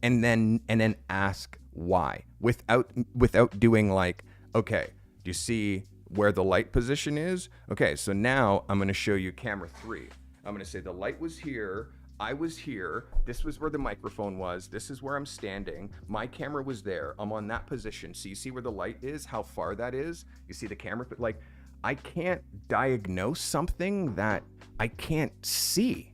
and then ask why without doing like, okay, do you see where the light position is? Okay, so now I'm going to show you camera 3. I'm going to say the light was here, I was here, this was where the microphone was, this is where I'm standing, my camera was there, I'm on that position. So you see where the light is, how far that is? You see the camera? Like, I can't diagnose something that I can't see.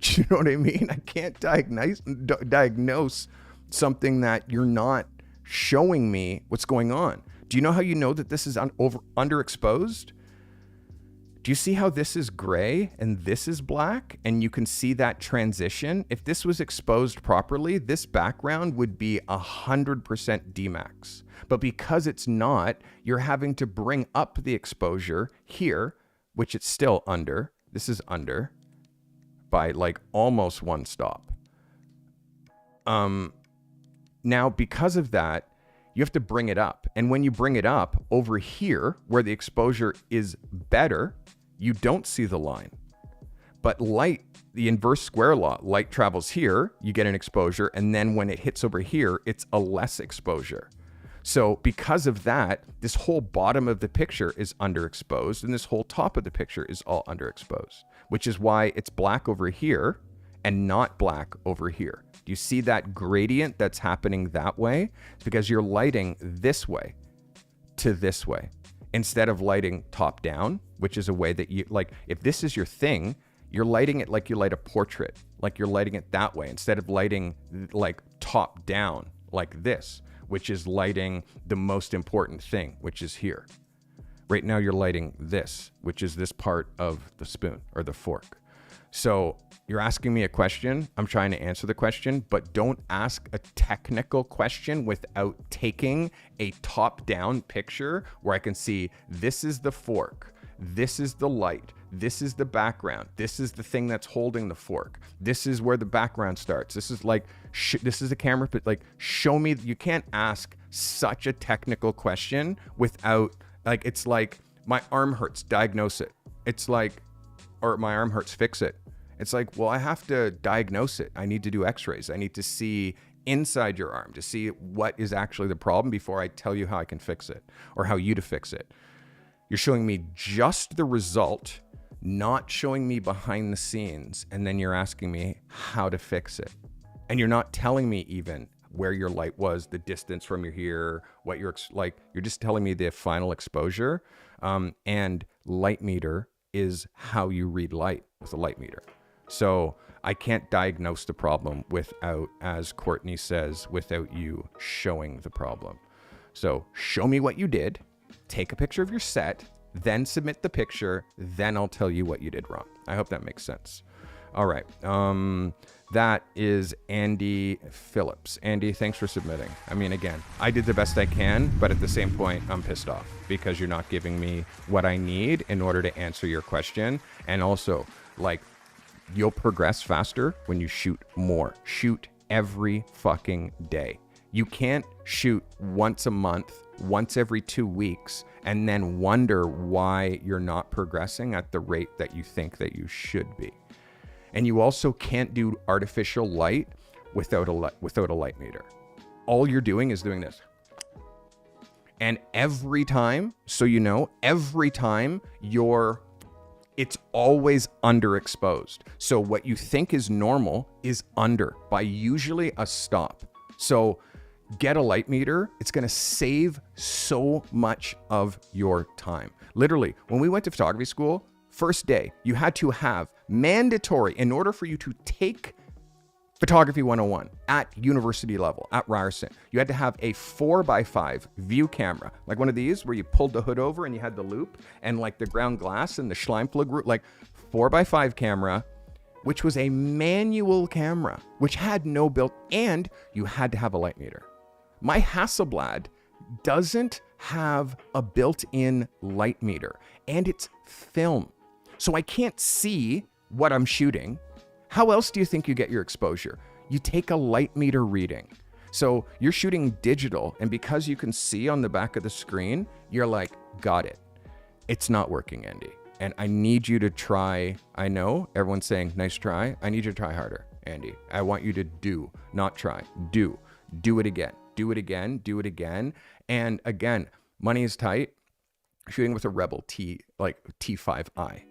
Do you know what I mean? I can't diagnose something that you're not showing me what's going on. Do you know how you know that this is underexposed? Do you see how this is gray and this is black? And you can see that transition. If this was exposed properly, this background would be 100% DMAX. But because it's not, you're having to bring up the exposure here, which it's still under. This is under by like almost one stop. Now, because of that, you have to bring it up. And when you bring it up over here, where the exposure is better, you don't see the line. But light, the inverse square law, light travels here, you get an exposure, and then when it hits over here, it's a less exposure. So because of that, this whole bottom of the picture is underexposed, and this whole top of the picture is all underexposed, which is why it's black over here, and not black over here. Do you see that gradient that's happening that way? It's because you're lighting this way to this way instead of lighting top down, which is a way that you, like, if this is your thing, you're lighting it like you light a portrait, like you're lighting it that way instead of lighting like top down like this, which is lighting the most important thing, which is here. Right now you're lighting this, which is this part of the spoon or the fork. So you're asking me a question. I'm trying to answer the question, but don't ask a technical question without taking a top-down picture where I can see this is the fork, this is the light, this is the background, this is the thing that's holding the fork, this is where the background starts. This is like, this is the camera, but like, show me. You can't ask such a technical question without, like, it's like, my arm hurts, diagnose it. It's like, or my arm hurts, fix it. It's like, well, I have to diagnose it. I need to do x-rays. I need to see inside your arm to see what is actually the problem before I tell you how I can fix it or how you to fix it. You're showing me just the result, not showing me behind the scenes. And then you're asking me how to fix it. And you're not telling me even where your light was, the distance from your here, what you're like, you're just telling me the final exposure. And light meter is how you read light with a light meter. So I can't diagnose the problem without, as Courtney says, without you showing the problem. So show me what you did, take a picture of your set, then submit the picture, then I'll tell you what you did wrong. I hope that makes sense. All right. That is Andy Phillips. Andy, thanks for submitting. I mean, again, I did the best I can, but at the same point, I'm pissed off because you're not giving me what I need in order to answer your question. And also, like, you'll progress faster when you shoot more. Shoot every fucking day. You can't shoot once a month, once every 2 weeks, and then wonder why you're not progressing at the rate that you think that you should be. And you also can't do artificial light without a light meter. All you're doing is doing this. And every time, so you know, every time it's always underexposed. So what you think is normal is under by usually a stop. So get a light meter. It's going to save so much of your time. Literally, when we went to photography school, first day, you had to have mandatory, in order for you to take Photography 101 at university level, at Ryerson, you had to have a 4x5 view camera, like one of these where you pulled the hood over and you had the loop and like the ground glass and the Schleimflug, like 4x5 camera, which was a manual camera, which had no built, and you had to have a light meter. My Hasselblad doesn't have a built-in light meter, and it's film. So I can't see what I'm shooting. How else do you think you get your exposure? You take a light meter reading. So you're shooting digital, and because you can see on the back of the screen, you're like, got it. It's not working, Andy. And I need you to try. I know everyone's saying, nice try. I need you to try harder, Andy. I want you to do, not try. Do it again. Do it again. Do it again. And again, money is tight. Shooting with a Rebel T5i.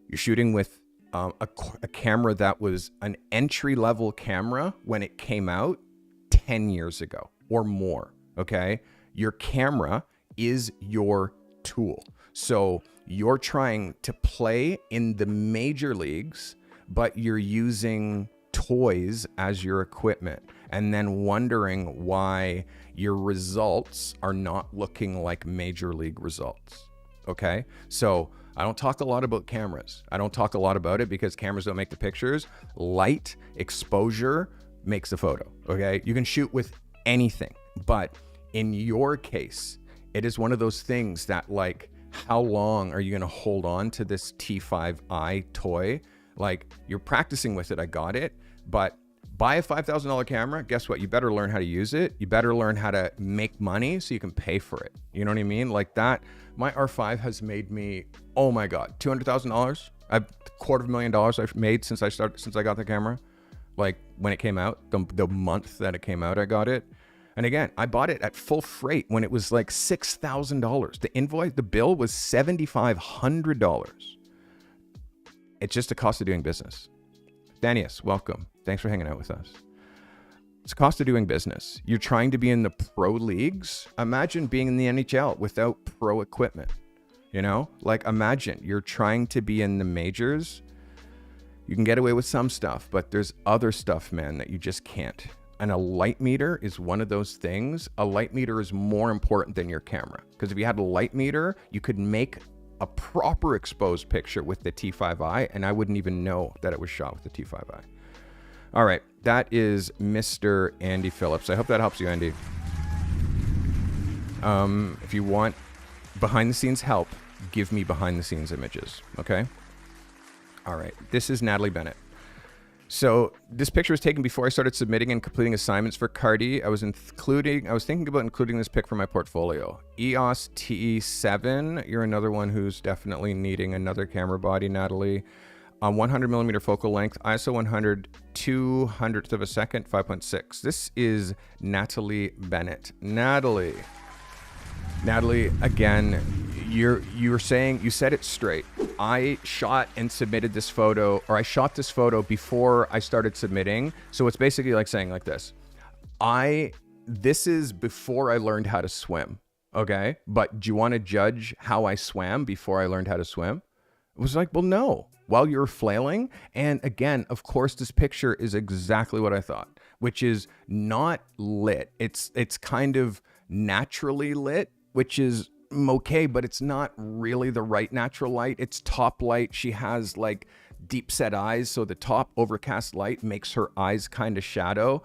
You're shooting with a camera that was an entry-level camera when it came out 10 years ago or more, okay? Your camera is your tool. So you're trying to play in the major leagues, but you're using toys as your equipment and then wondering why your results are not looking like major league results, okay? So I don't talk a lot about cameras. I don't talk a lot about it because cameras don't make the pictures. Light, exposure makes a photo, okay? You can shoot with anything, but in your case, it is one of those things that, like, how long are you gonna hold on to this T5i toy? Like, you're practicing with it, I got it, but buy a $5,000 camera, guess what? You better learn how to use it. You better learn how to make money so you can pay for it. You know what I mean? Like that, my R5 has made me, oh my God, $200,000. $250,000 I've made since I got the camera. Like when it came out, the month that it came out, I got it. And again, I bought it at full freight when it was like $6,000. The invoice, the bill was $7,500. It's just the cost of doing business. Thanius, welcome. Thanks for hanging out with us. It's the cost of doing business. You're trying to be in the pro leagues. Imagine being in the NHL without pro equipment. You know, like imagine you're trying to be in the majors. You can get away with some stuff, but there's other stuff, man, that you just can't. And a light meter is one of those things. A light meter is more important than your camera. Because if you had a light meter, you could make a proper exposed picture with the T5i, and I wouldn't even know that it was shot with the T5i. All right, that is Mr. Andy Phillips. I hope that helps you, Andy. If you want behind the scenes help, give me behind the scenes images, okay? All right, this is Natalie Bennett. So this picture was taken before I started submitting and completing assignments for Carty. I was thinking about including this pic for my portfolio. EOS TE7, you're another one who's definitely needing another camera body, Natalie. 100 millimeter focal length, ISO 100, 200th of a second, 5.6. This is Natalie Bennett. Natalie, again, you said it straight. I shot and submitted this photo, or I shot this photo before I started submitting. So it's basically like saying like this. This is before I learned how to swim. Okay. But do you want to judge how I swam before I learned how to swim? It was like, well, no, while you're flailing. And again, of course, this picture is exactly what I thought, which is not lit. It's kind of naturally lit, which is okay, but it's not really the right natural light. It's top light. She has like deep set eyes, so the top overcast light makes her eyes kind of shadow.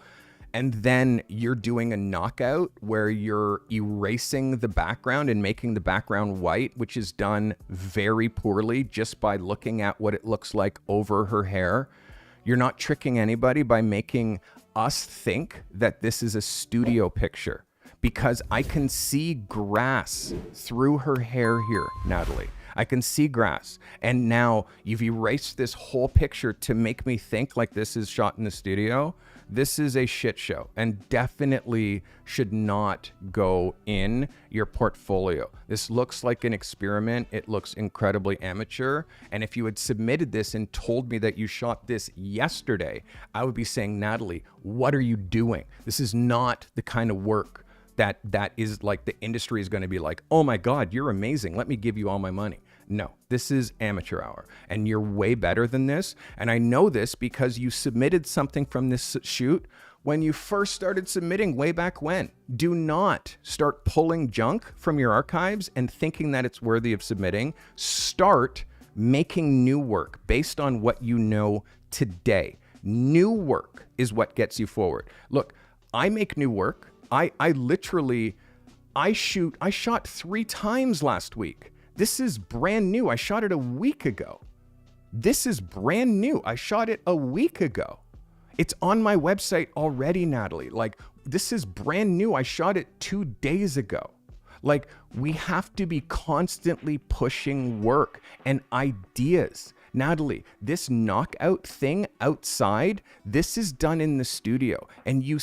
And then you're doing a knockout where you're erasing the background and making the background white, which is done very poorly just by looking at what it looks like over her hair. You're not tricking anybody by making us think that this is a studio picture, because I can see grass through her hair here, Natalie. I can see grass. And now you've erased this whole picture to make me think like this is shot in the studio. This is a shit show and definitely should not go in your portfolio. This looks like an experiment. It looks incredibly amateur. And if you had submitted this and told me that you shot this yesterday, I would be saying, Natalie, what are you doing? This is not the kind of work that is like the industry is going to be like, oh my God, you're amazing. Let me give you all my money. No, this is amateur hour and you're way better than this. And I know this because you submitted something from this shoot when you first started submitting way back when. Do not start pulling junk from your archives and thinking that it's worthy of submitting. Start making new work based on what you know today. New work is what gets you forward. Look, I make new work. I shot 3 times last week. This is brand new. I shot it a week ago. This is brand new. I shot it a week ago. It's on my website already, Natalie. Like, this is brand new. I shot it 2 days ago. Like, we have to be constantly pushing work and ideas. Natalie, this knockout thing outside, this is done in the studio. And you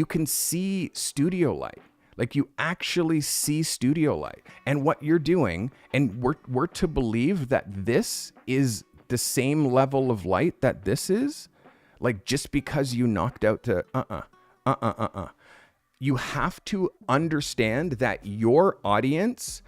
can see studio light. Like, you actually see studio light. And what you're doing, and we're to believe that this is the same level of light that this is, like, just because you knocked out to you have to understand that your audience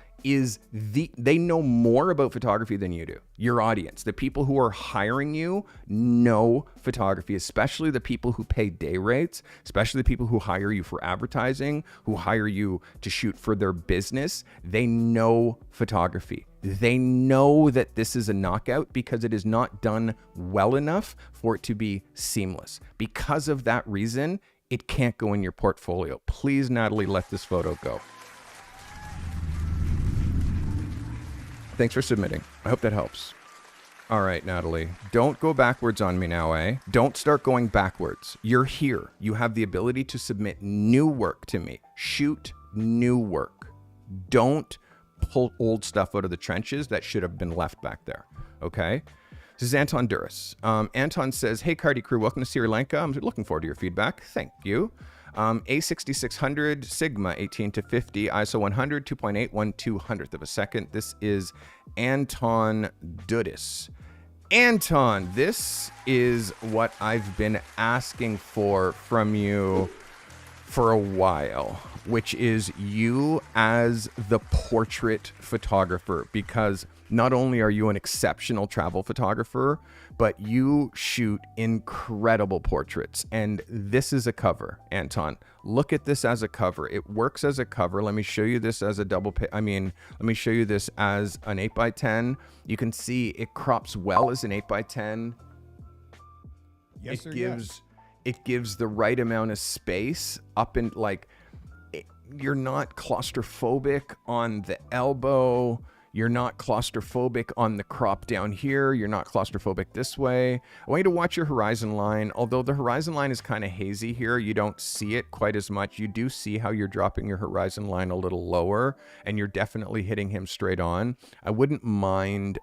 they know more about photography than you do. Your audience, the people who are hiring you, know photography, especially the people who pay day rates, especially the people who hire you for advertising, who hire you to shoot for their business. They know photography. They know that this is a knockout because it is not done well enough for it to be seamless. Because of that reason, it can't go in your portfolio. Please, Natalie, let this photo go. Thanks for submitting. I hope that helps. All right, Natalie, don't go backwards on me now, eh? Don't start going backwards. You're here. You have the ability to submit new work to me. Shoot new work. Don't pull old stuff out of the trenches that should have been left back there, okay? This is Anton Duras. Anton says, hey, Carty crew, welcome to Sri Lanka. I'm looking forward to your feedback. Thank you. A6600, Sigma 18 to 50, ISO 100, 2.8, 1/200th of a second. This is Anton Dudis. Anton, this is what I've been asking for from you for a while, which is you as the portrait photographer, because not only are you an exceptional travel photographer, but you shoot incredible portraits. And this is a cover, Anton. Look at this as a cover. It works as a cover. Let me show you this as a let me show you this as an 8x10. You can see it crops well as an 8x10. Yes, sir, yes. It gives the right amount of space up in, like, you're not claustrophobic on the elbow. You're not claustrophobic on the crop down here. You're not claustrophobic this way. I want you to watch your horizon line. Although the horizon line is kind of hazy here, you don't see it quite as much. You do see how you're dropping your horizon line a little lower, and you're definitely hitting him straight on. I wouldn't mind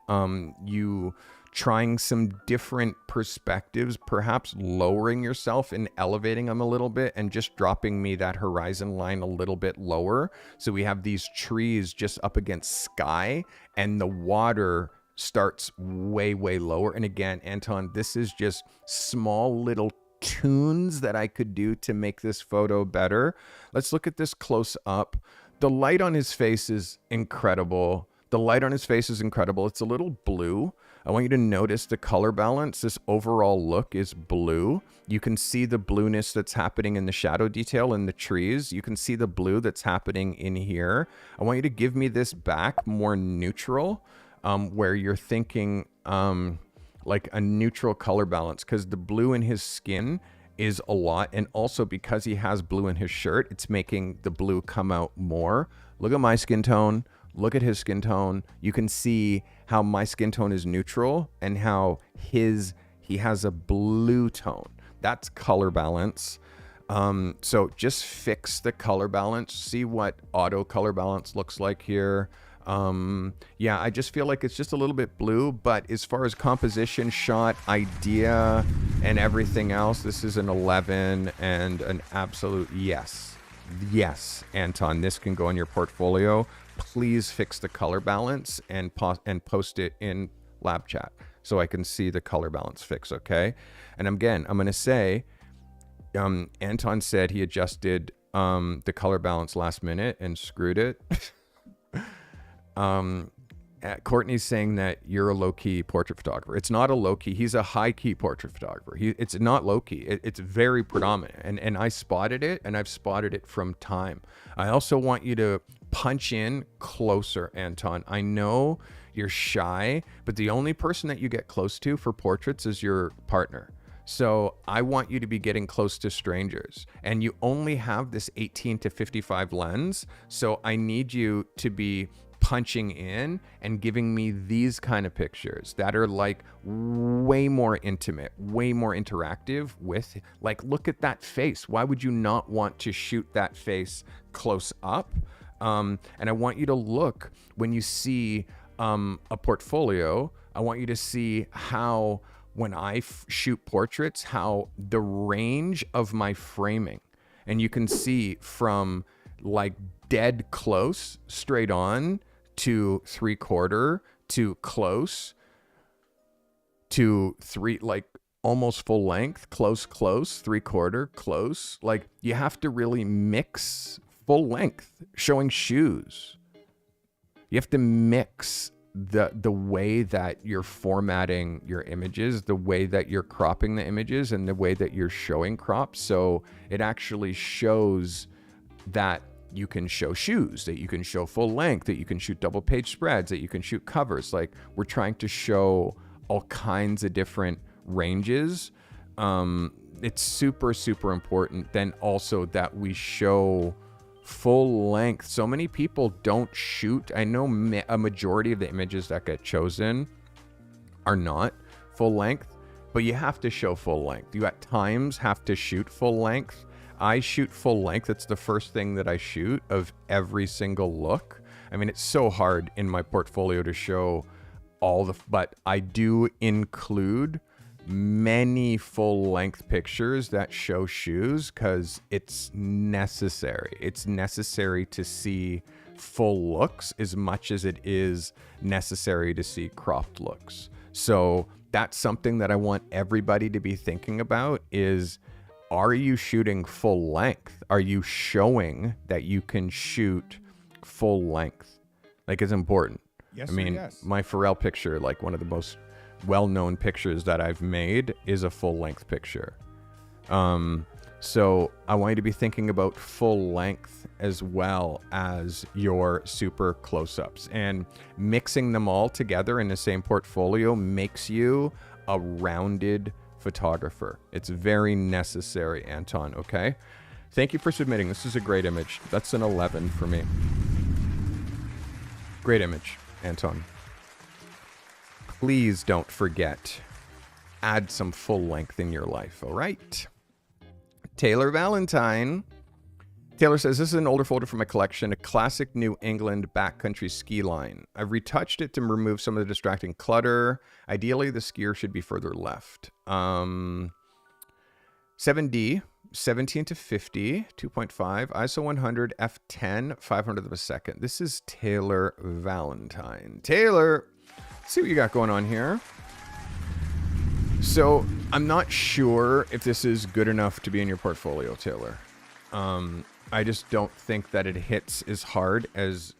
you trying some different perspectives, perhaps lowering yourself and elevating them a little bit and just dropping me that horizon line a little bit lower. So we have these trees just up against sky and the water starts way, way lower. And again, Anton, this is just small little tunes that I could do to make this photo better. Let's look at this close up. The light on his face is incredible. The light on his face is incredible. It's a little blue. I want you to notice the color balance. This overall look is blue. You can see the blueness that's happening in the shadow detail in the trees. You can see the blue that's happening in here. I want you to give me this back more neutral, where you're thinking like a neutral color balance, because the blue in his skin is a lot. And also because he has blue in his shirt, it's making the blue come out more. Look at my skin tone. Look at his skin tone. You can see how my skin tone is neutral and how he has a blue tone. That's color balance. So just fix the color balance. See what auto color balance looks like here. Yeah, I just feel like it's just a little bit blue, but as far as composition, shot, idea, and everything else, this is an 11 and an absolute yes. Yes, Anton, this can go in your portfolio. Please fix the color balance and post it in lab chat so I can see the color balance fix, okay? And again, I'm going to say, Anton said he adjusted the color balance last minute and screwed it. Courtney's saying that you're a low-key portrait photographer. It's not a low-key. He's a high-key portrait photographer. It's not low-key. It's very predominant. And I spotted it, and I've spotted it from time. I also want you to punch in closer, Anton. I know you're shy, but the only person that you get close to for portraits is your partner. So I want you to be getting close to strangers, and you only have this 18 to 55 lens. So I need you to be punching in and giving me these kind of pictures that are like way more intimate, way more interactive with, like, look at that face. Why would you not want to shoot that face close up? And I want you to look, when you see a portfolio, I want you to see how, when I shoot portraits, how the range of my framing, and you can see from like dead close, straight on, to 3/4, to close, to three, like almost full length, close, 3/4, close. Like, you have to really mix full length, showing shoes. You have to mix the way that you're formatting your images, the way that you're cropping the images, and the way that you're showing crops. So it actually shows that you can show shoes, that you can show full length, that you can shoot double page spreads, that you can shoot covers. Like, we're trying to show all kinds of different ranges. It's super, super important. Then also that we show full length. So many people don't shoot. I know a majority of the images that get chosen are not full length, but you have to show full length. You at times have to shoot full length. I shoot full length. It's the first thing that I shoot of every single look. I mean, it's so hard in my portfolio to show all the, but I do include many full length pictures that show shoes because it's necessary. It's necessary to see full looks as much as it is necessary to see cropped looks. So that's something that I want everybody to be thinking about is, are you shooting full length? Are you showing that you can shoot full length? Like, it's important. Yes, I mean, yes. my Pharrell picture, like one of the most well-known pictures that I've made, is a full-length picture. So I want you to be thinking about full length as well as your super close-ups, and mixing them all together in the same portfolio makes you a rounded photographer. It's very necessary, Anton. Okay. Thank you for submitting. This is a great image. That's an 11 for me. Great image, Anton. Please don't forget, add some full length in your life. All right. Taylor Valentine. Taylor says, this is an older photo from my collection, a classic New England backcountry ski line. I've retouched it to remove some of the distracting clutter. Ideally, the skier should be further left. 7D, 17 to 50, 2.5, ISO 100, f10, 500th of a second. This is Taylor Valentine. Taylor, see what you got going on here. So I'm not sure if this is good enough to be in your portfolio, Taylor. I just don't think that it hits as hard as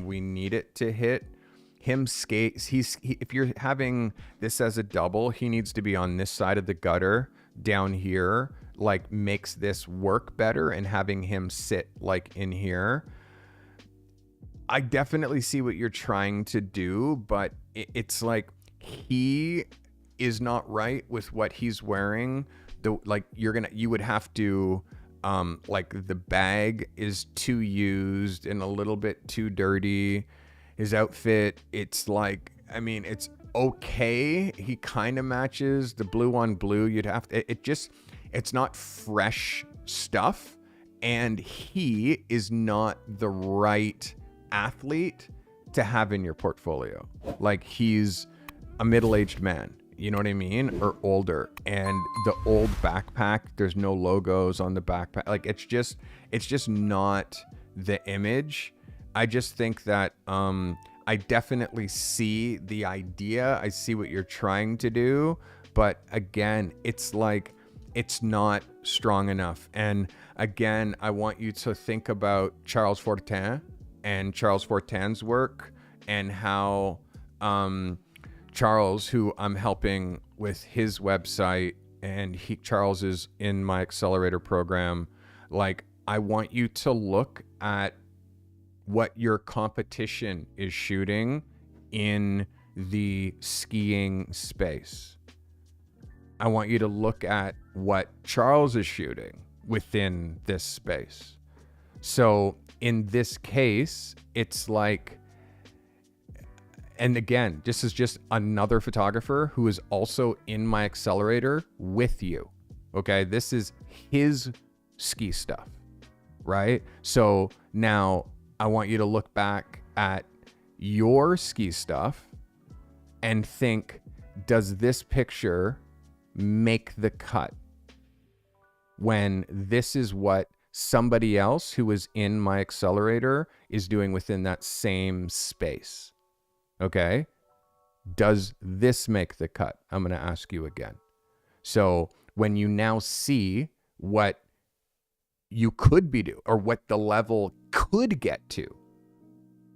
we need it to hit. Him skate, if you're having this as a double, he needs to be on this side of the gutter down here, like makes this work better, and having him sit like in here. I definitely see what you're trying to do, but it's like he is not right with what he's wearing. You would have to, like, the bag is too used and a little bit too dirty. His outfit, it's like, I mean, it's okay. He kind of matches the blue on blue. You'd have to, it's not fresh stuff. And he is not the right athlete to have in your portfolio. Like, he's a middle-aged man. You know what I mean? Or older. And the old backpack, there's no logos on the backpack. Like, it's just not the image. I just think that I definitely see the idea. I see what you're trying to do. But again, it's like, it's not strong enough. And again, I want you to think about Charles Fortin and Charles Fortin's work, and how Charles, who I'm helping with his website, and Charles is in my accelerator program. Like, I want you to look at what your competition is shooting in the skiing space. I want you to look at what Charles is shooting within this space. So in this case, it's like, and again, this is just another photographer who is also in my accelerator with you. Okay. This is his ski stuff, right? So now I want you to look back at your ski stuff and think, does this picture make the cut when this is what somebody else who is in my accelerator is doing within that same space? Okay. Does this make the cut? I'm going to ask you again. So when you now see what you could be doing, or what the level could get to,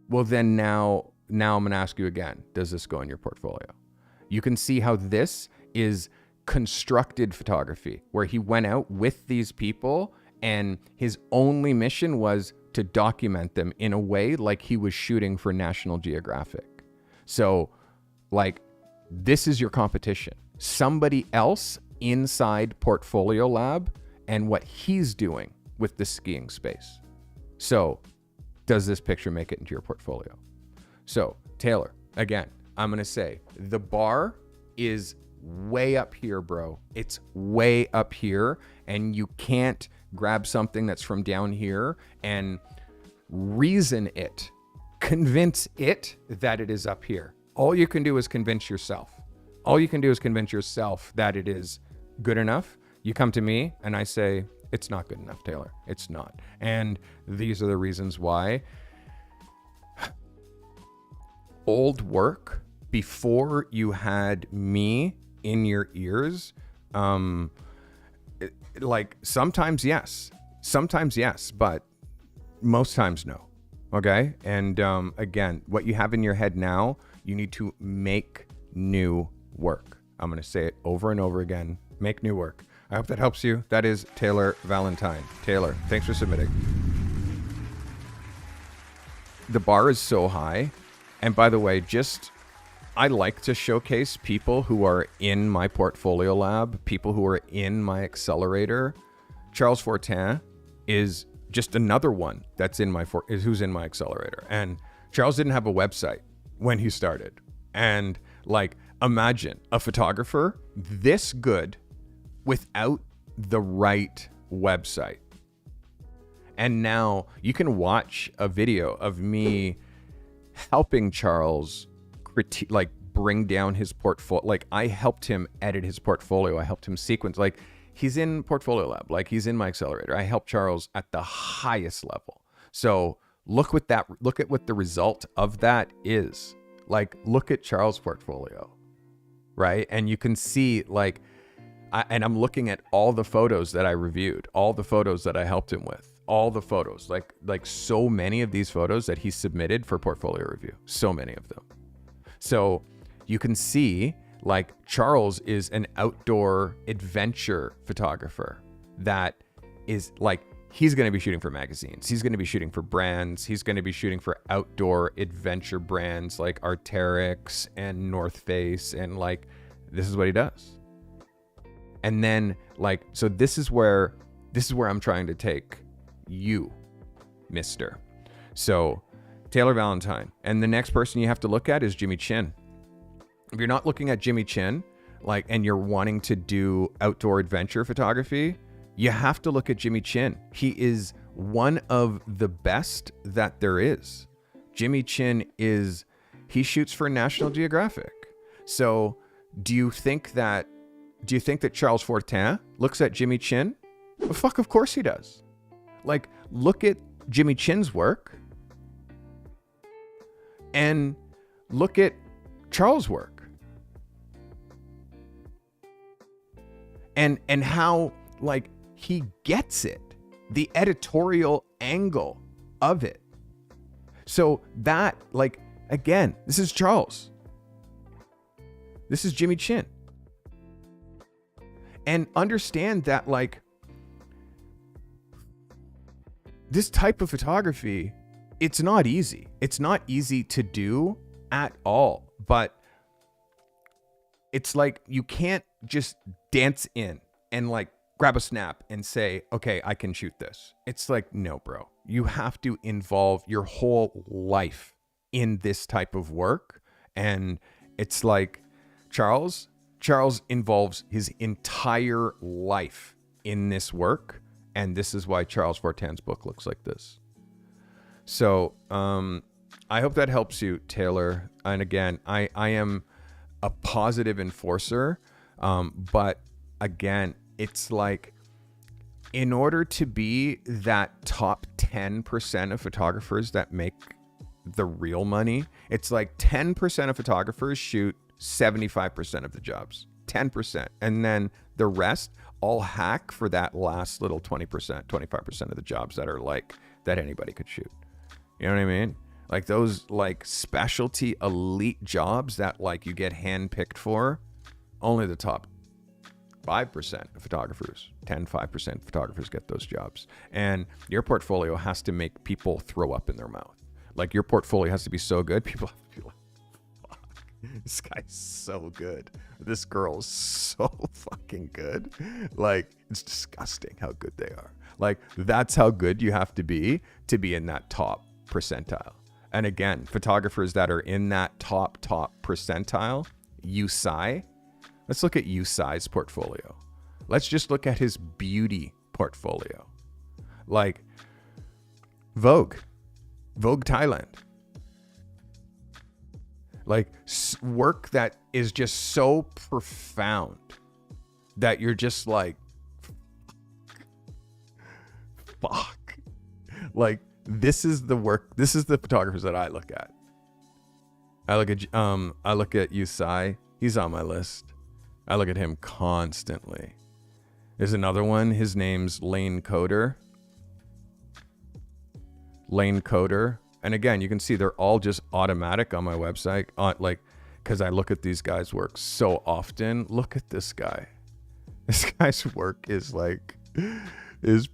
well, then now I'm going to ask you again, does this go in your portfolio? You can see how this is constructed photography, where he went out with these people and his only mission was to document them in a way like he was shooting for National Geographic. So, like, this is your competition. Somebody else inside Portfolio Lab and what he's doing with the skiing space. So, does this picture make it into your portfolio? So, Taylor, again, I'm going to say the bar is way up here, bro. It's way up here, and you can't grab something that's from down here and reason it. Convince it that it is up here. All you can do is convince yourself. All you can do is convince yourself that it is good enough. You come to me and I say, it's not good enough, Taylor. It's not. And these are the reasons why. Old work, before you had me in your ears. Like sometimes yes, but most times no. Okay. And again, what you have in your head now, you need to make new work. I'm going to say it over and over again. Make new work. I hope that helps you. That is Taylor Valentine. Taylor, thanks for submitting. The bar is so high. And by the way, I like to showcase people who are in my portfolio lab, people who are in my accelerator. Charles Fortin is just another one that's who's in my accelerator. And Charles didn't have a website when he started. And like, imagine a photographer this good without the right website. And now you can watch a video of me helping Charles bring down his portfolio. Like, I helped him edit his portfolio. I helped him sequence. Like, he's in Portfolio Lab. Like, he's in my accelerator. I helped Charles at the highest level. So look at what the result of that is. Like, look at Charles' portfolio, right? And you can see, like, I'm looking at all the photos that I reviewed, all the photos that I helped him with, all the photos, like so many of these photos that he submitted for portfolio review, so many of them. So you can see, like, Charles is an outdoor adventure photographer that is like, he's going to be shooting for magazines. He's going to be shooting for brands. He's going to be shooting for outdoor adventure brands like Arc'teryx and North Face. And like, this is what he does. And then like, so this is where I'm trying to take you, mister. So Taylor Valentine. And the next person you have to look at is Jimmy Chin. If you're not looking at Jimmy Chin, like, and you're wanting to do outdoor adventure photography, you have to look at Jimmy Chin. He is one of the best that there is. Jimmy Chin he shoots for National Geographic. So do you think that Charles Fortin looks at Jimmy Chin? Well, fuck, of course he does. Like, look at Jimmy Chin's work and look at Charles' work. And how, like, he gets it, the editorial angle of it. So that, like, again, this is Charles. This is Jimmy Chin. And understand that, like, this type of photography, it's not easy. It's not easy to do at all. But it's like, you can't just dance in and like grab a snap and say, okay, I can shoot this. It's like, no, bro. You have to involve your whole life in this type of work. And it's like, Charles involves his entire life in this work. And this is why Charles Fortin's book looks like this. So I hope that helps you, Taylor. And again, I am a positive enforcer. But again, it's like, in order to be that top 10% of photographers that make the real money, it's like 10% of photographers shoot 75% of the jobs, 10%. And then the rest all hack for that last little 20%, 25% of the jobs that are like, that anybody could shoot. You know what I mean? Like those like specialty elite jobs that like you get handpicked for, only the top 5% of photographers, 5% of photographers get those jobs. And your portfolio has to make people throw up in their mouth. Like your portfolio has to be so good, people have to be like, fuck, this guy's so good. This girl's so fucking good. Like, it's disgusting how good they are. Like, that's how good you have to be in that top percentile. And again, photographers that are in that top percentile, Usai. Let's look at Usai's portfolio. Let's just look at his beauty portfolio. Like Vogue Thailand. Like work that is just so profound that you're just like, fuck. Like, this is the work. This is the photographers that I look at. I look at Usai. He's on my list. I look at him constantly. There's another one. His name's Lane Coder. Lane Coder. And again, you can see they're all just automatic on my website. Because I look at these guys' work so often. Look at this guy. This guy's work is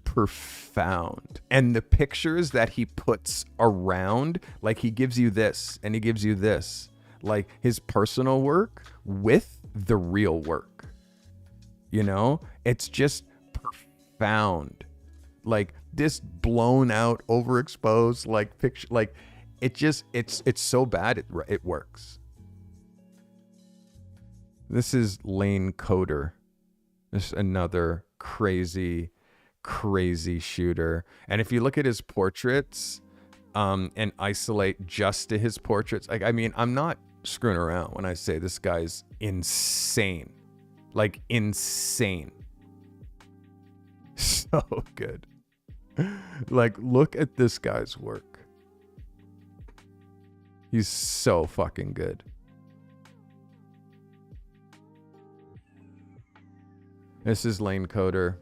profound. And the pictures that he puts around, like he gives you this and he gives you this, like his personal work with the real work. You know, it's just profound. Like this blown out, overexposed, like picture, like it's so bad it works. This is Lane Coder. This is another crazy shooter. And if you look at his portraits and isolate just to his portraits, like, I mean, I'm not screwing around when I say this guy's insane. Like insane. So good. Like, look at this guy's work. He's so fucking good. This is Lane Coder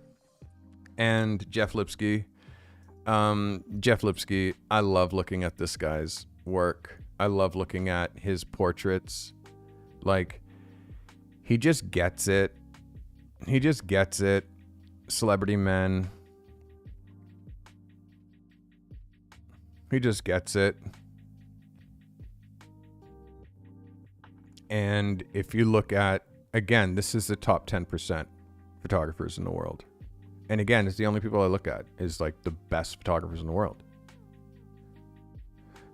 and Jeff Lipsky. Jeff Lipsky, I love looking at this guy's work. I love looking at his portraits. Like, he just gets it. He just gets it. Celebrity men. He just gets it. And if you look at, again, this is the top 10% photographers in the world. And again, it's the only people I look at is like the best photographers in the world.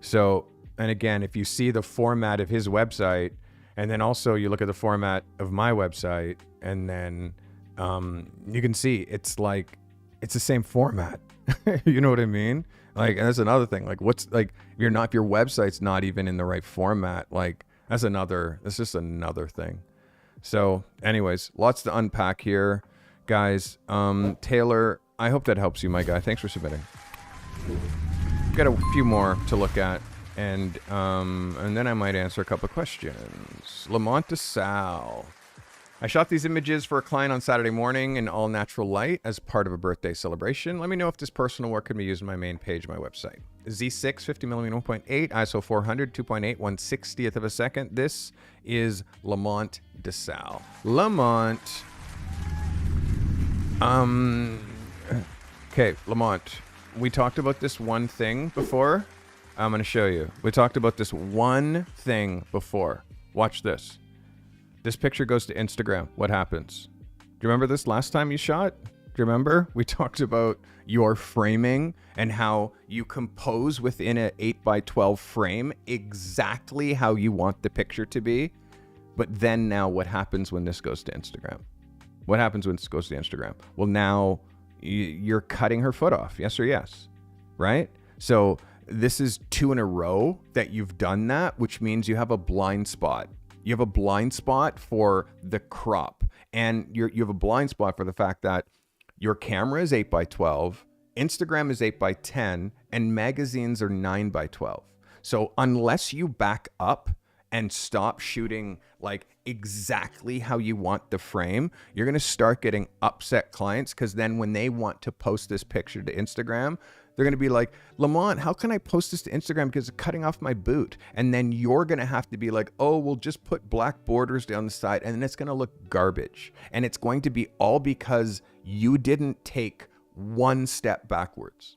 So, and again, if you see the format of his website, and then also you look at the format of my website, and then you can see it's like, it's the same format. You know what I mean? Like, and that's another thing. Like, what's like, if your website's not even in the right format, like that's just another thing. So anyways, lots to unpack here, guys. Taylor, I hope that helps you, my guy. Thanks for submitting. Got a few more to look at, and then I might answer a couple of questions. Lamont DeSalle. I shot these images for a client on Saturday morning in all natural light as part of a birthday celebration. Let me know if this personal work can be used on my main page of my website. Z6, 50mm 1.8, ISO 400, 2.8, 1/60th of a second. This is Lamont DeSalle. Lamont. Okay, Lamont. We talked about this one thing before. I'm going to show you. We talked about this one thing before. Watch this. This picture goes to Instagram. What happens? Do you remember this last time you shot? Do you remember? We talked about your framing and how you compose within an 8x12 frame exactly how you want the picture to be. But then now what happens when this goes to Instagram? What happens when this goes to Instagram? Well, now you're cutting her foot off. Yes or yes? Right? So this is 2 in a row that you've done that, which means you have a blind spot. You have a blind spot for the crop, and you have a blind spot for the fact that your camera is 8x12, Instagram is 8x10, and magazines are 9x12. So unless you back up and stop shooting like exactly how you want the frame, you're going to start getting upset clients, because then when they want to post this picture to Instagram, they're going to be like, Lamont, how can I post this to Instagram because it's cutting off my boot? And then you're going to have to be like, oh, we'll just put black borders down the side, and then it's going to look garbage. And it's going to be all because you didn't take one step backwards.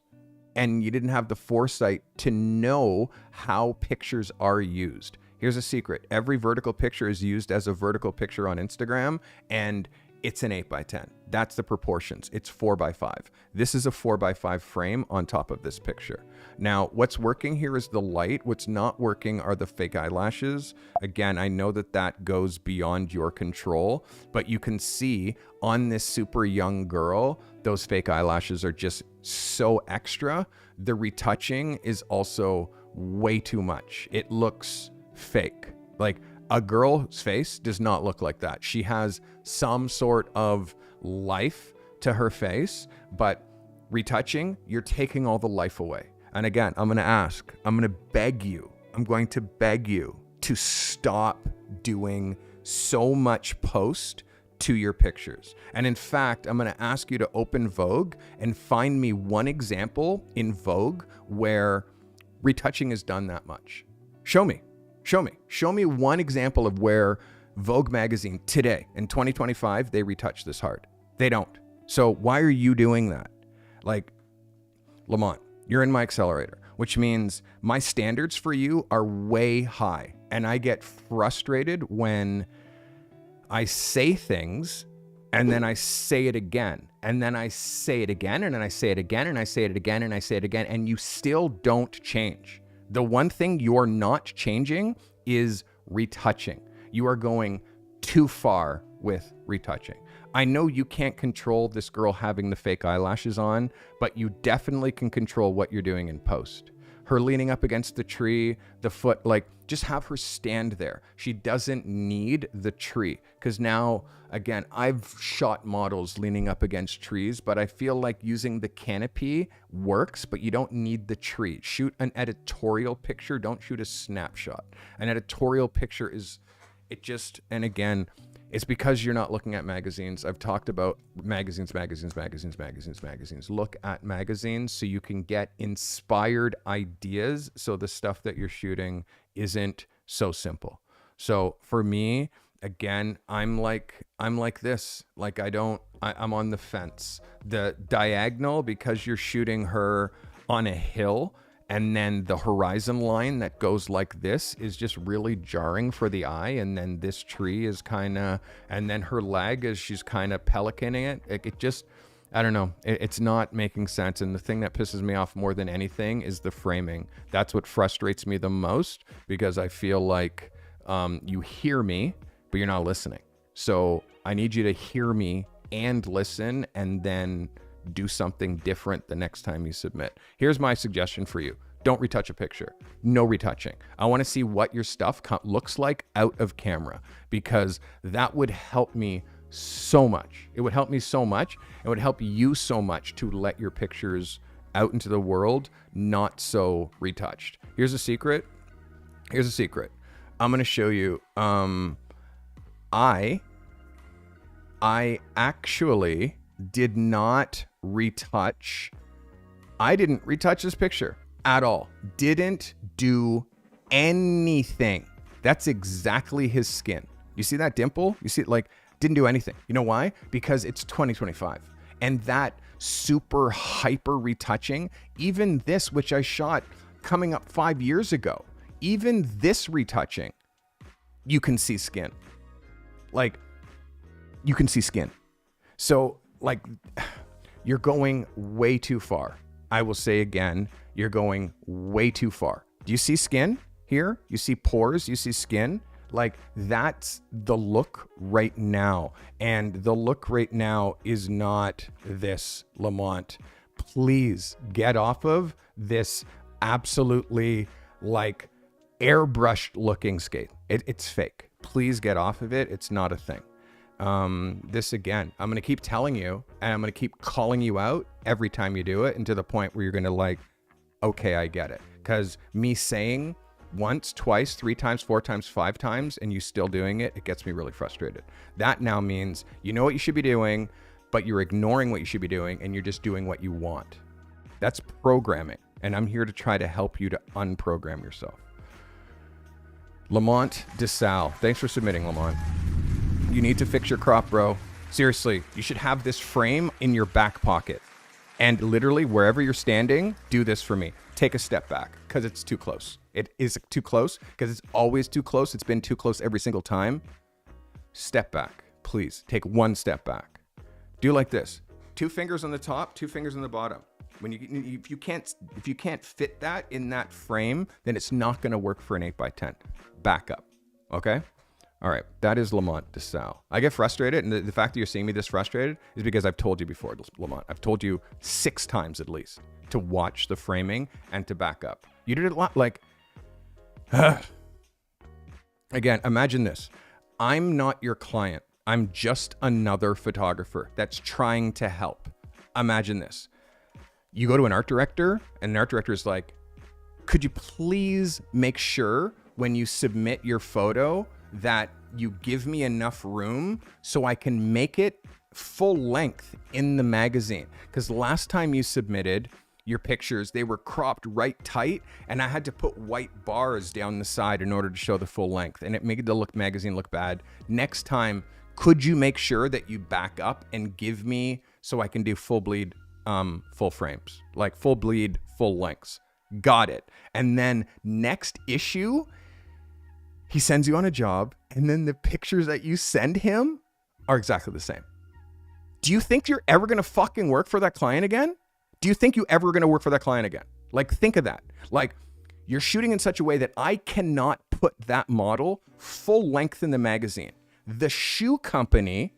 And you didn't have the foresight to know how pictures are used. Here's a secret. Every vertical picture is used as a vertical picture on Instagram, and it's an 8x10. That's the proportions. It's 4x5. This is a 4x5 frame on top of this picture. Now, what's working here is the light. What's not working are the fake eyelashes. Again, I know that that goes beyond your control, but you can see on this super young girl, those fake eyelashes are just so extra. The retouching is also way too much. It looks fake. Like, a girl's face does not look like that. She has some sort of life to her face, but retouching, you're taking all the life away. And again, I'm going to beg you to stop doing so much post to your pictures. And in fact, I'm going to ask you to open Vogue and find me one example in Vogue where retouching is done that much. Show me one example of where Vogue magazine today in 2025, they retouch this hard. They don't. So why are you doing that? Like, Lamont, you're in my accelerator, which means my standards for you are way high. And I get frustrated when I say things and then I say it again, and then I say it again, and then I say it again, and I say it again, and I say it again, and you still don't change. The one thing you're not changing is retouching. You are going too far with retouching. I know you can't control this girl having the fake eyelashes on, but you definitely can control what you're doing in post. Her leaning up against the tree, the foot, like, just have her stand there. She doesn't need the tree. Because now, again, I've shot models leaning up against trees, but I feel like using the canopy works, but you don't need the tree. Shoot an editorial picture, don't shoot a snapshot. An editorial picture is, it just, and again, it's because you're not looking at magazines. I've talked about magazines. Look at magazines so you can get inspired ideas so the stuff that you're shooting isn't so simple. So for me, again, I'm like this. Like I'm on the fence. The diagonal, because you're shooting her on a hill, and then the horizon line that goes like this is just really jarring for the eye. And then this tree is kind of, and then her leg is, she's kind of pelicaning it. It just, I don't know. It's not making sense. And the thing that pisses me off more than anything is the framing. That's what frustrates me the most, because I feel like you hear me, but you're not listening. So I need you to hear me and listen, and then do something different the next time you submit. Here's my suggestion for you. Don't retouch a picture. No retouching. I want to see what your stuff looks like out of camera, because that would help me so much. It would help me so much. It would help you so much to let your pictures out into the world not so retouched. Here's a secret. I'm going to show you. I actually did not retouch. I didn't retouch this picture at all. Didn't do anything. That's exactly his skin. You see that dimple? You see it, like, didn't do anything. You know why? Because it's 2025. And that super hyper retouching, even this, which I shot coming up 5 years ago, even this retouching, you can see skin. Like, you can see skin. So, like, you're going way too far. I will say again, you're going way too far. Do you see skin here? You see pores, you see skin? Like, that's the look right now. And the look right now is not this, Lamont. Please get off of this absolutely, like, airbrushed looking skate. It's fake. Please get off of it. It's not a thing. This again, I'm going to keep telling you, and I'm going to keep calling you out every time you do it, and to the point where you're going to like, okay, I get it. Because me saying once, twice, 3 times, 4 times, 5 times, and you still doing it, it gets me really frustrated. That now means you know what you should be doing, but you're ignoring what you should be doing, and you're just doing what you want. That's programming, and I'm here to try to help you to unprogram yourself. Lamont DeSalle, thanks for submitting, Lamont. You need to fix your crop, bro. Seriously, you should have this frame in your back pocket. And literally, wherever you're standing, do this for me. Take a step back, because it's too close. It is too close, because it's always too close. It's been too close every single time. Step back, please. Take 1 step back. Do like this. 2 fingers on the top, 2 fingers on the bottom. If you can't fit that in that frame, then it's not going to work for an 8x10. Back up, okay? All right, that is Lamont DeSalle. I get frustrated, and the fact that you're seeing me this frustrated is because I've told you before, Lamont. I've told you 6 times at least to watch the framing and to back up. You did it a lot, like, again, imagine this. I'm not your client. I'm just another photographer that's trying to help. Imagine this. You go to an art director, and an art director is like, could you please make sure when you submit your photo that you give me enough room so I can make it full length in the magazine. Because last time you submitted your pictures, they were cropped right tight, and I had to put white bars down the side in order to show the full length, and it made the magazine look bad. Next time, could you make sure that you back up and give me so I can do full bleed, full frames, like full bleed, full lengths? Got it. And then next issue, he sends you on a job, and then the pictures that you send him are exactly the same. Do you think you're ever going to fucking work for that client again? Do you think you ever going to work for that client again? Like, think of that. Like, you're shooting in such a way that I cannot put that model full length in the magazine. The shoe company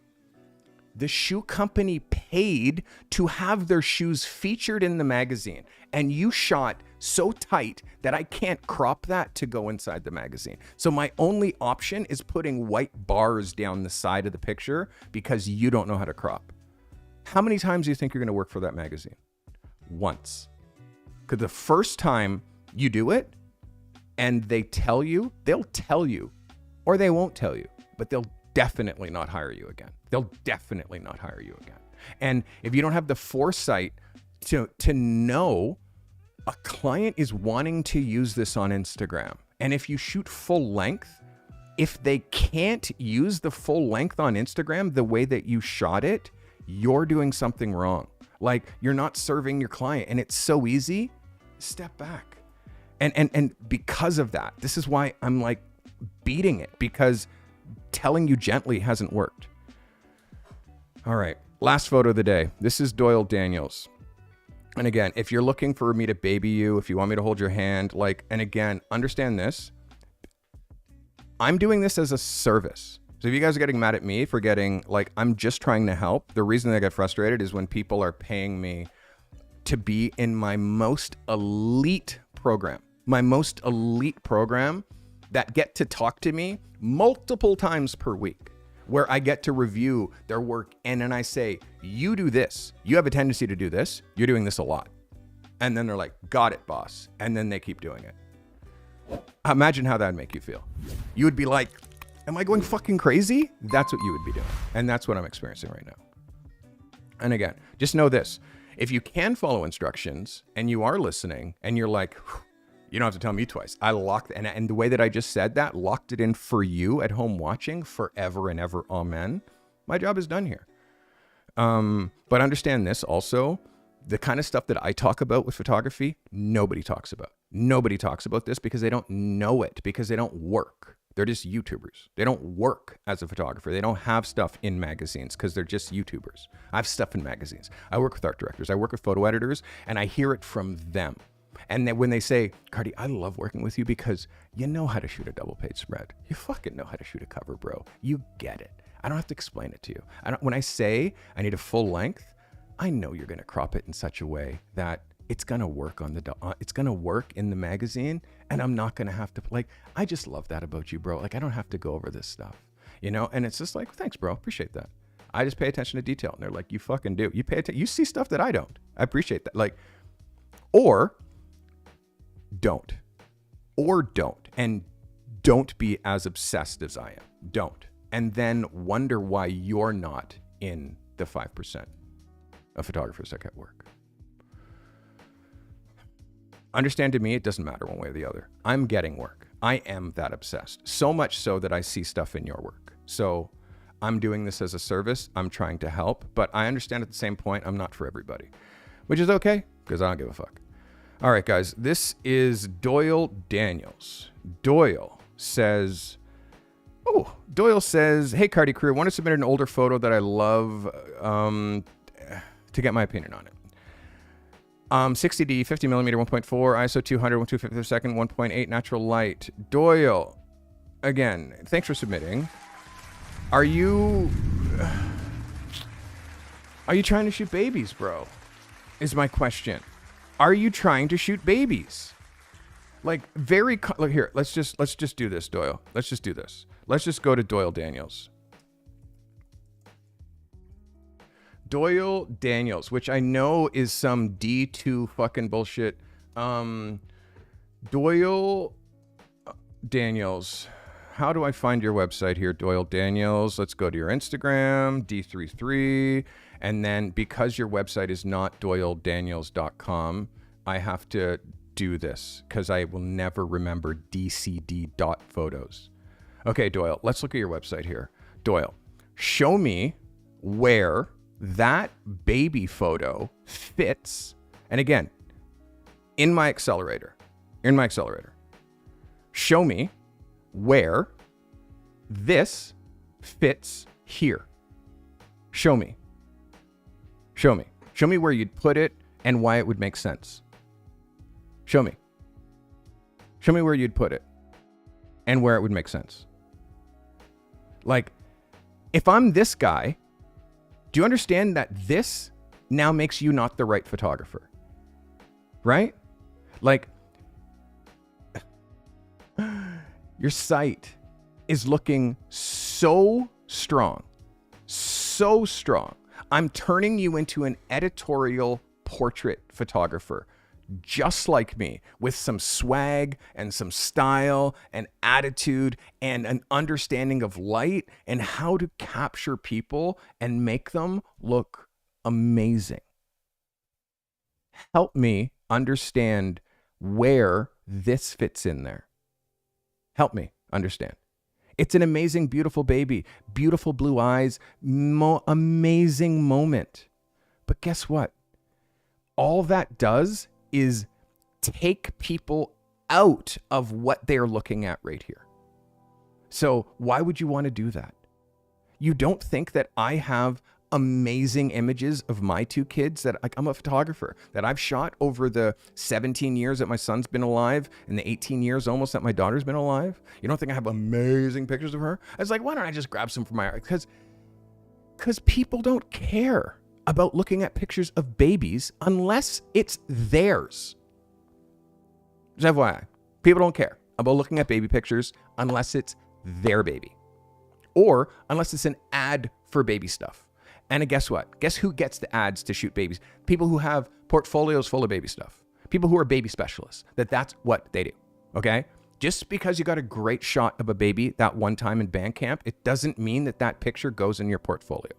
paid to have their shoes featured in the magazine, and you shot so tight that I can't crop that to go inside the magazine. So my only option is putting white bars down the side of the picture because you don't know how to crop. How many times do you think you're going to work for that magazine? Once. Because the first time you do it and they'll tell you, or they won't tell you, but they'll definitely not hire you again. They'll definitely not hire you again. And if you don't have the foresight to know a client is wanting to use this on Instagram, and if you shoot full length, if they can't use the full length on Instagram the way that you shot it, you're doing something wrong. Like, you're not serving your client, and it's so easy. Step back. And because of that, this is why I'm like beating it, because telling you gently hasn't worked. All right, last photo of the day. This is Doyle Daniels. And again, if you're looking for me to baby you, if you want me to hold your hand, like, and again, understand this, I'm doing this as a service. So if you guys are getting mad at me for getting, like, I'm just trying to help. The reason I get frustrated is when people are paying me to be in my most elite program that get to talk to me multiple times per week, where I get to review their work. And then I say, you do this. You have a tendency to do this. You're doing this a lot. And then they're like, got it, boss. And then they keep doing it. Imagine how that'd make you feel. You would be like, am I going fucking crazy? That's what you would be doing. And that's what I'm experiencing right now. And again, just know this. If you can follow instructions and you are listening and you're like, you don't have to tell me twice. I locked, and the way that I just said that, locked it in for you at home watching forever and ever. Amen. My job is done here. But understand this also, the kind of stuff that I talk about with photography, nobody talks about. Nobody talks about this because they don't know it, because they don't work. They're just YouTubers. They don't work as a photographer. They don't have stuff in magazines because they're just YouTubers. I have stuff in magazines. I work with art directors. I work with photo editors, and I hear it from them. And then when they say, Carty, I love working with you because you know how to shoot a double page spread. You fucking know how to shoot a cover, bro. You get it. I don't have to explain it to you. When I say I need a full length, I know you're going to crop it in such a way that it's going to work it's going to work in the magazine, and I'm not going to have to, like, I just love that about you, bro. Like, I don't have to go over this stuff, you know? And it's just like, thanks, bro. Appreciate that. I just pay attention to detail. And they're like, you fucking do. You pay attention. You see stuff that I don't. I appreciate that. Like, or don't. And don't be as obsessed as I am. Don't. And then wonder why you're not in the 5% of photographers that get work. Understand, to me, it doesn't matter one way or the other. I'm getting work. I am that obsessed. So much so that I see stuff in your work. So I'm doing this as a service. I'm trying to help. But I understand at the same point, I'm not for everybody. Which is okay, because I don't give a fuck. All right, guys. This is Doyle Daniels. Doyle says, hey, Carty crew, I want to submit an older photo that I love to get my opinion on it. 60D, 50 millimeter, 1.4, ISO 200, 1/250 per second, 1.8 natural light. Doyle, again, thanks for submitting. Are you trying to shoot babies, bro? Is my question. Are you trying to shoot babies? Like, look here, let's just do this, Doyle. Let's just do this. Let's just go to Doyle Daniels. Doyle Daniels, which I know is some D2 fucking bullshit. Doyle Daniels. how do I find your website here, Doyle Daniels? Let's go to your Instagram, D33. And then because your website is not doyledaniels.com, I have to do this because I will never remember dcd.photos. Okay, Doyle, let's look at your website here. Doyle, show me where that baby photo fits. And again, in my accelerator, show me where this fits here. Show me where you'd put it and why it would make sense. Show me where you'd put it and where it would make sense. Like, if I'm this guy, do you understand that this now makes you not the right photographer? Right? Like, your site is looking so strong. I'm turning you into an editorial portrait photographer, just like me, with some swag and some style and attitude and an understanding of light and how to capture people and make them look amazing. Help me understand where this fits in there. Help me understand. It's an amazing, beautiful baby, beautiful blue eyes, amazing moment. But guess what? All that does is take people out of what they're looking at right here. So why would you want to do that? You don't think that I have amazing images of my two kids that I'm a photographer that I've shot over the 17 years that my son's been alive and the 18 years almost that my daughter's been alive? You don't think I have amazing pictures of her? I was like, why don't I just grab some from my art? Because people don't care about looking at pictures of babies unless it's theirs. Just FYI, people don't care about looking at baby pictures unless it's their baby or unless it's an ad for baby stuff. And guess what? Guess who gets the ads to shoot babies? People who have portfolios full of baby stuff. People who are baby specialists. That's what they do. Okay? Just because you got a great shot of a baby that one time in band camp, it doesn't mean that picture goes in your portfolio.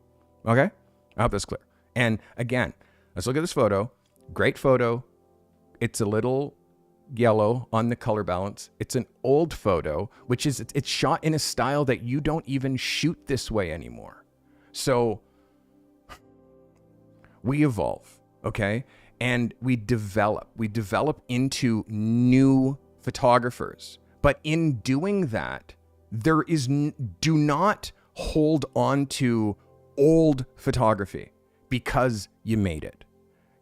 Okay? I hope that's clear. And again, let's look at this photo. Great photo. It's a little yellow on the color balance. It's an old photo, which is, it's shot in a style that you don't even shoot this way anymore. So we evolve, okay? And we develop into new photographers. But in doing that, do not hold on to old photography because you made it.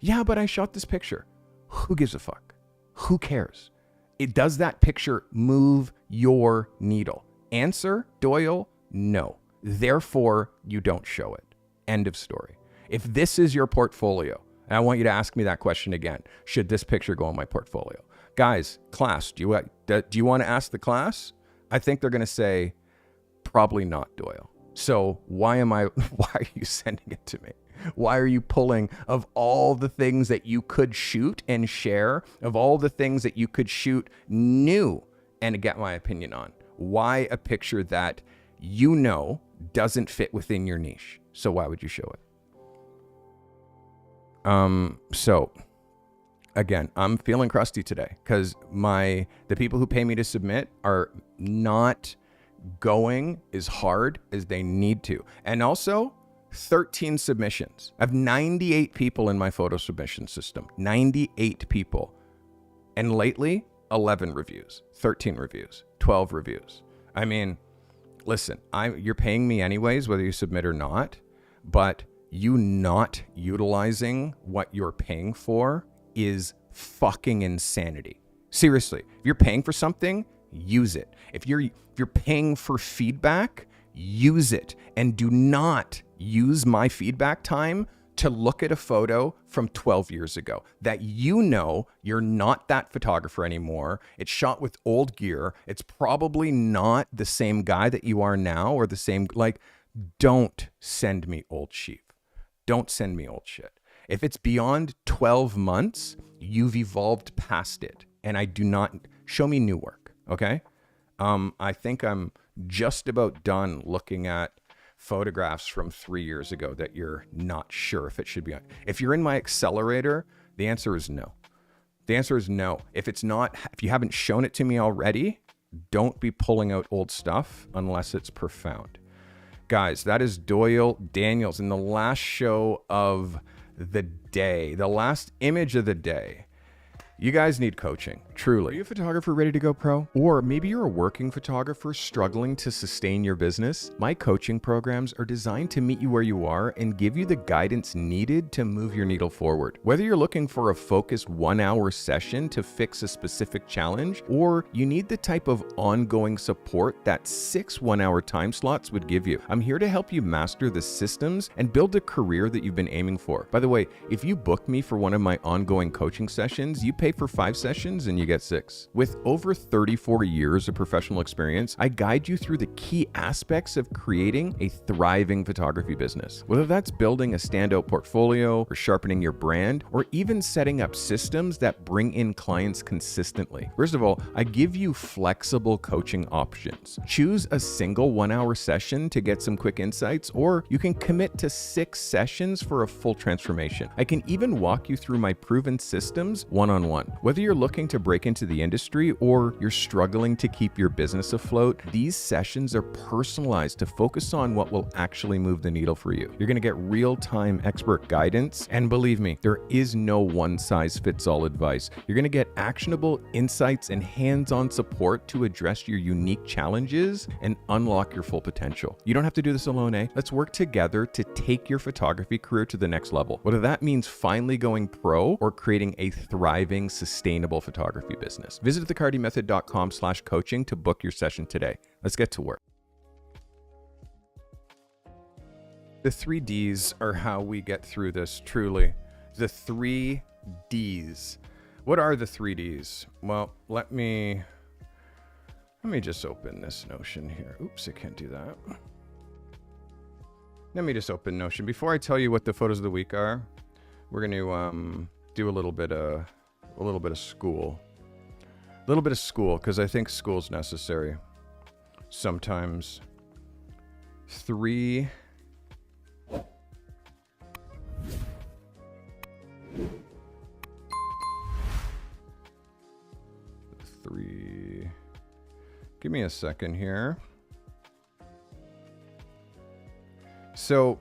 Yeah, but I shot this picture. Who gives a fuck? Who cares? Does that picture move your needle? Answer, Doyle, no. Therefore, you don't show it. End of story. If this is your portfolio, and I want you to ask me that question again, should this picture go in my portfolio? Guys, class, do you want to ask the class? I think they're going to say, probably not, Doyle. So why are you sending it to me? Why are you pulling of all the things that you could shoot and share, of all the things that you could shoot new and get my opinion on? Why a picture that you know doesn't fit within your niche? So why would you show it? So again, I'm feeling crusty today because the people who pay me to submit are not going as hard as they need to. And also 13 submissions. I have 98 people in my photo submission system, 98 people. And lately 11 reviews, 13 reviews, 12 reviews. I mean, listen, you're paying me anyways, whether you submit or not, but you not utilizing what you're paying for is fucking insanity. Seriously, if you're paying for something, use it. If you're paying for feedback, use it. And do not use my feedback time to look at a photo from 12 years ago that you know you're not that photographer anymore. It's shot with old gear. It's probably not the same guy that you are now or the same, don't send me old sheep. Don't send me old shit. If it's beyond 12 months, you've evolved past it. And I do not, show me new work, okay? I think I'm just about done looking at photographs from 3 years ago that you're not sure if it should be on. If you're in my accelerator, the answer is no. The answer is no. If you haven't shown it to me already, don't be pulling out old stuff unless it's profound. Guys, that is Doyle Daniels in the last show of the day, the last image of the day. You guys need coaching, truly. Are you a photographer ready to go pro? Or maybe you're a working photographer struggling to sustain your business? My coaching programs are designed to meet you where you are and give you the guidance needed to move your needle forward. Whether you're looking for a focused 1-hour session to fix a specific challenge, or you need the type of ongoing support that 6 1-hour time slots would give you, I'm here to help you master the systems and build a career that you've been aiming for. By the way, if you book me for one of my ongoing coaching sessions, you pay for 5 sessions and you get 6. With over 34 years of professional experience, I guide you through the key aspects of creating a thriving photography business. Whether that's building a standout portfolio or sharpening your brand, or even setting up systems that bring in clients consistently. First of all, I give you flexible coaching options. Choose a single 1-hour session to get some quick insights, or you can commit to 6 sessions for a full transformation. I can even walk you through my proven systems one-on-one. Whether you're looking to break into the industry or you're struggling to keep your business afloat, these sessions are personalized to focus on what will actually move the needle for you. You're going to get real-time expert guidance, and believe me, there is no one-size-fits-all advice. You're going to get actionable insights and hands-on support to address your unique challenges and unlock your full potential. You don't have to do this alone, eh? Let's work together to take your photography career to the next level. Whether that means finally going pro or creating a thriving, sustainable photography business. Visit thecartymethod.com/coaching to book your session today. Let's get to work. The 3 Ds are how we get through this, truly. The 3 Ds. What are the 3 Ds? Well, let me just open this Notion here. Oops, I can't do that. Let me just open Notion. Before I tell you what the photos of the week are, we're going to do a little bit of school. A little bit of school, because I think school's necessary. Sometimes. 3 Give me a second here. So,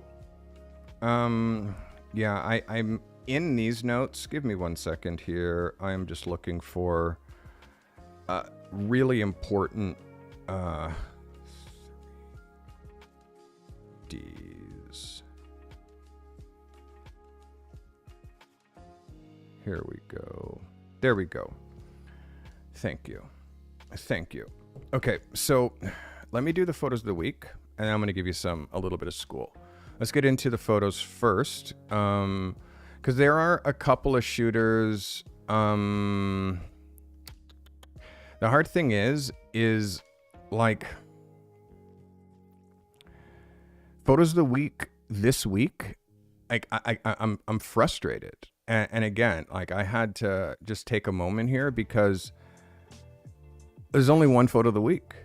yeah, I'm in these notes. Give me 1 second here. I'm just looking for really important D's. Here we go. There we go. Thank you. Okay, so let me do the photos of the week, and I'm going to give you a little bit of school. Let's get into the photos first, because there are a couple of shooters. The hard thing is like photos of the week this week. Like I'm frustrated, and again, like I had to just take a moment here because there's only one photo of the week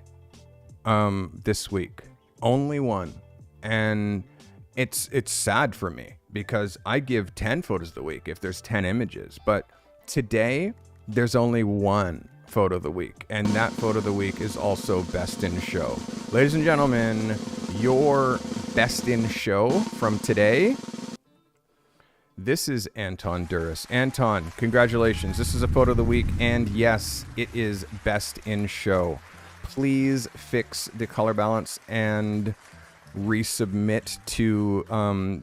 this week, only one, and it's sad for me because I give 10 photos of the week if there's 10 images, but today there's only one photo of the week, and that photo of the week is also best in show. Ladies and gentlemen, your best in show from today. This is Anton Duras. Anton, congratulations. This is a photo of the week, and yes, it is best in show. Please fix the color balance and resubmit to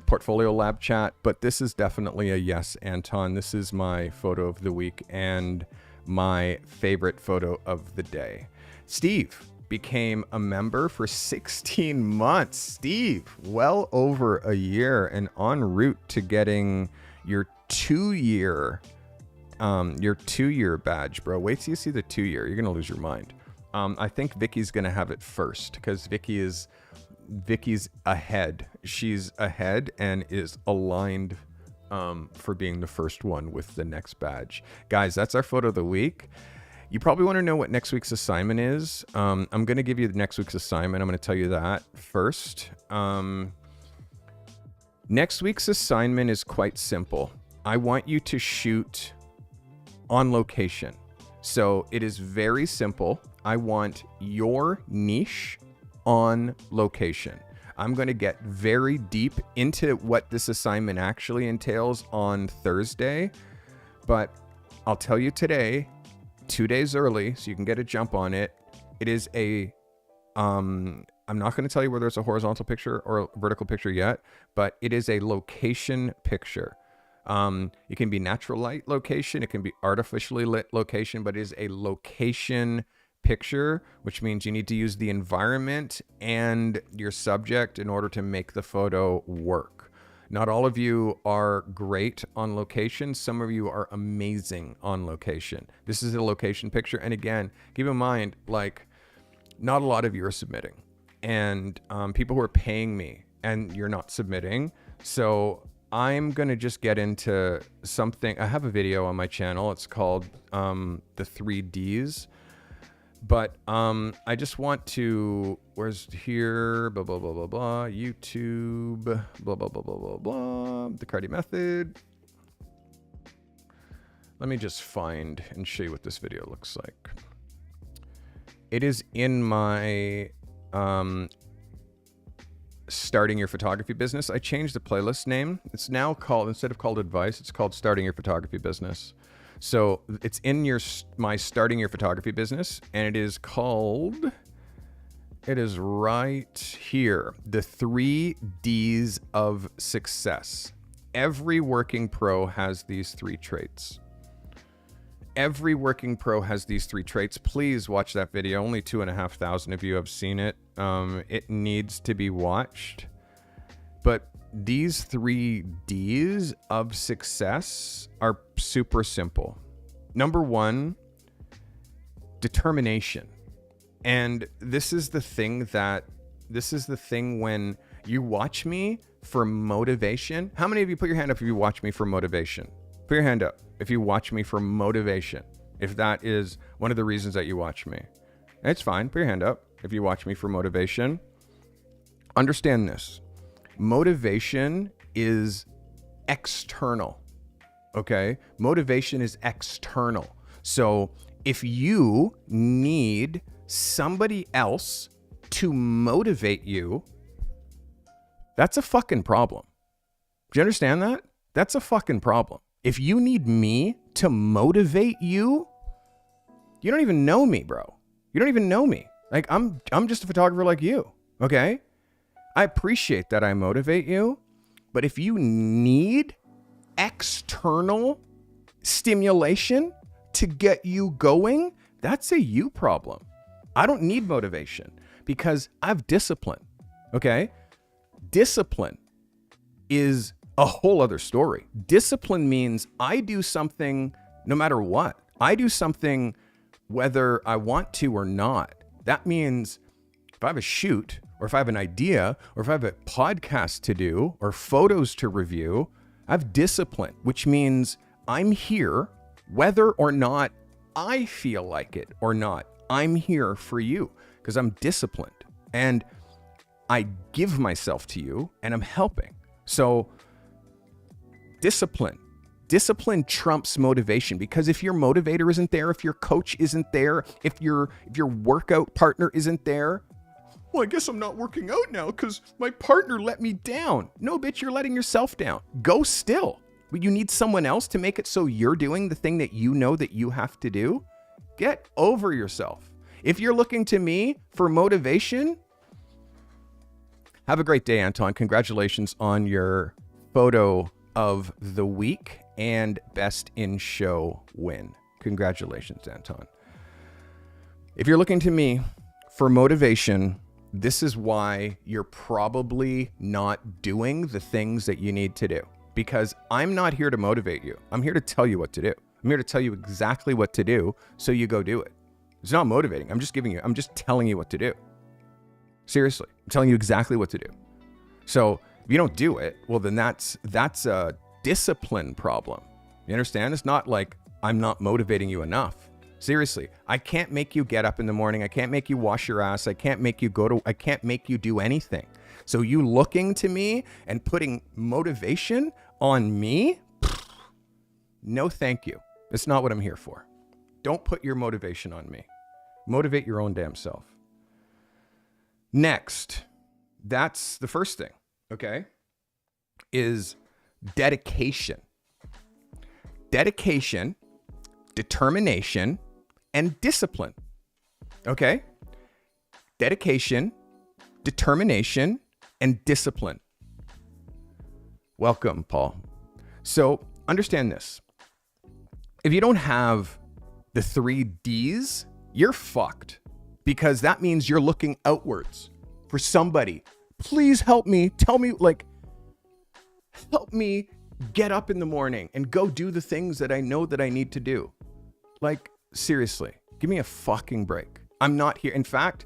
Portfolio Lab chat, but this is definitely a yes, Anton. This is my photo of the week and my favorite photo of the day. Steve became a member for 16 months. Steve, well over a year and en route to getting your 2-year badge, bro. Wait till you see the 2-year. You're gonna lose your mind. I think Vicky's gonna have it first because Vicky's ahead. She's ahead and is aligned for being the first one with the next badge. Guys, that's our photo of the week. You probably want to know what next week's assignment is. I'm going to give you the next week's assignment. I'm going to tell you that first. Next week's assignment is quite simple. I want you to shoot on location. So it is very simple. I want your niche on location. I'm going to get very deep into what this assignment actually entails on Thursday, but I'll tell you today, 2 days early, so you can get a jump on it. It is I'm not going to tell you whether it's a horizontal picture or a vertical picture yet, but it is a location picture. It can be natural light location. It can be artificially lit location, but it is a location picture, which means you need to use the environment and your subject in order to make the photo work. Not all of you are great on location. Some of you are amazing on location. This is a location picture. And again, keep in mind, like, not a lot of you are submitting, and people who are paying me, and you're not submitting. So I'm going to just get into something. I have a video on my channel. It's called the 3 Ds. But I just want to, where's here, blah, blah, blah, blah, blah, YouTube, blah, blah, blah, blah, blah, blah, the Carty method. Let me just find and show you what this video looks like. It is in my starting your photography business. I changed the playlist name. It's now called, instead of called advice, it's called starting your photography business. So it's in my starting your photography business, and it is called, it is right here, the 3 Ds of success. Every working pro has these 3 traits. Every working pro has these 3 traits. Please watch that video. Only 2,500 of you have seen it. It needs to be watched. But these 3 Ds of success are super simple. Number 1, determination. And this is the thing when you watch me for motivation. How many of you put your hand up if you watch me for motivation? Put your hand up if you watch me for motivation. If that is one of the reasons that you watch me. It's fine. Put your hand up if you watch me for motivation. Understand this. Motivation is external, okay? Motivation is external. So if you need somebody else to motivate you, that's a fucking problem. Do you understand that? That's a fucking problem. If you need me to motivate you, you don't even know me, bro. You don't even know me. Like, I'm just a photographer like you, okay? I appreciate that I motivate you, but if you need external stimulation to get you going, that's a you problem. I don't need motivation because I have discipline, okay? Discipline is a whole other story. Discipline means I do something no matter what. I do something whether I want to or not. That means if I have a shoot, or if I have an idea, or if I have a podcast to do, or photos to review, I have discipline, which means I'm here whether or not I feel like it or not. I'm here for you because I'm disciplined and I give myself to you and I'm helping. So discipline trumps motivation, because if your motivator isn't there, if your coach isn't there, if your workout partner isn't there, well, I guess I'm not working out now because my partner let me down. No, bitch, you're letting yourself down. Go still. But you need someone else to make it so you're doing the thing that you know that you have to do. Get over yourself. If you're looking to me for motivation, have a great day, Anton. Congratulations on your photo of the week and best in show win. Congratulations, Anton. If you're looking to me for motivation, this is why you're probably not doing the things that you need to do, because I'm not here to motivate you. I'm here to tell you what to do. I'm here to tell you exactly what to do so you go do it. It's not motivating. I'm just telling you what to do. Seriously, I'm telling you exactly what to do. So if you don't do it, well, then that's a discipline problem. You understand? It's not like I'm not motivating you enough. Seriously, I can't make you get up in the morning. I can't make you wash your ass. I can't make you do anything. So you looking to me and putting motivation on me? No, thank you. It's not what I'm here for. Don't put your motivation on me. Motivate your own damn self. Next, that's the first thing, okay, is dedication. Dedication, determination, and discipline. Okay? Dedication, determination, and discipline. Welcome, Paul. So understand this. If you don't have the 3 Ds, you're fucked, because that means you're looking outwards for somebody. Please help me. Tell me, help me get up in the morning and go do the things that I know that I need to do. Like, seriously, give me a fucking break. I'm not here. In fact,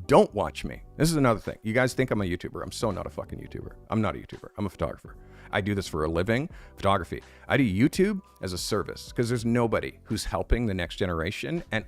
don't watch me. This is another thing. You guys think I'm a YouTuber. I'm so not a fucking YouTuber. I'm not a YouTuber. I'm a photographer. I do this for a living, photography. I do YouTube as a service because there's nobody who's helping the next generation. And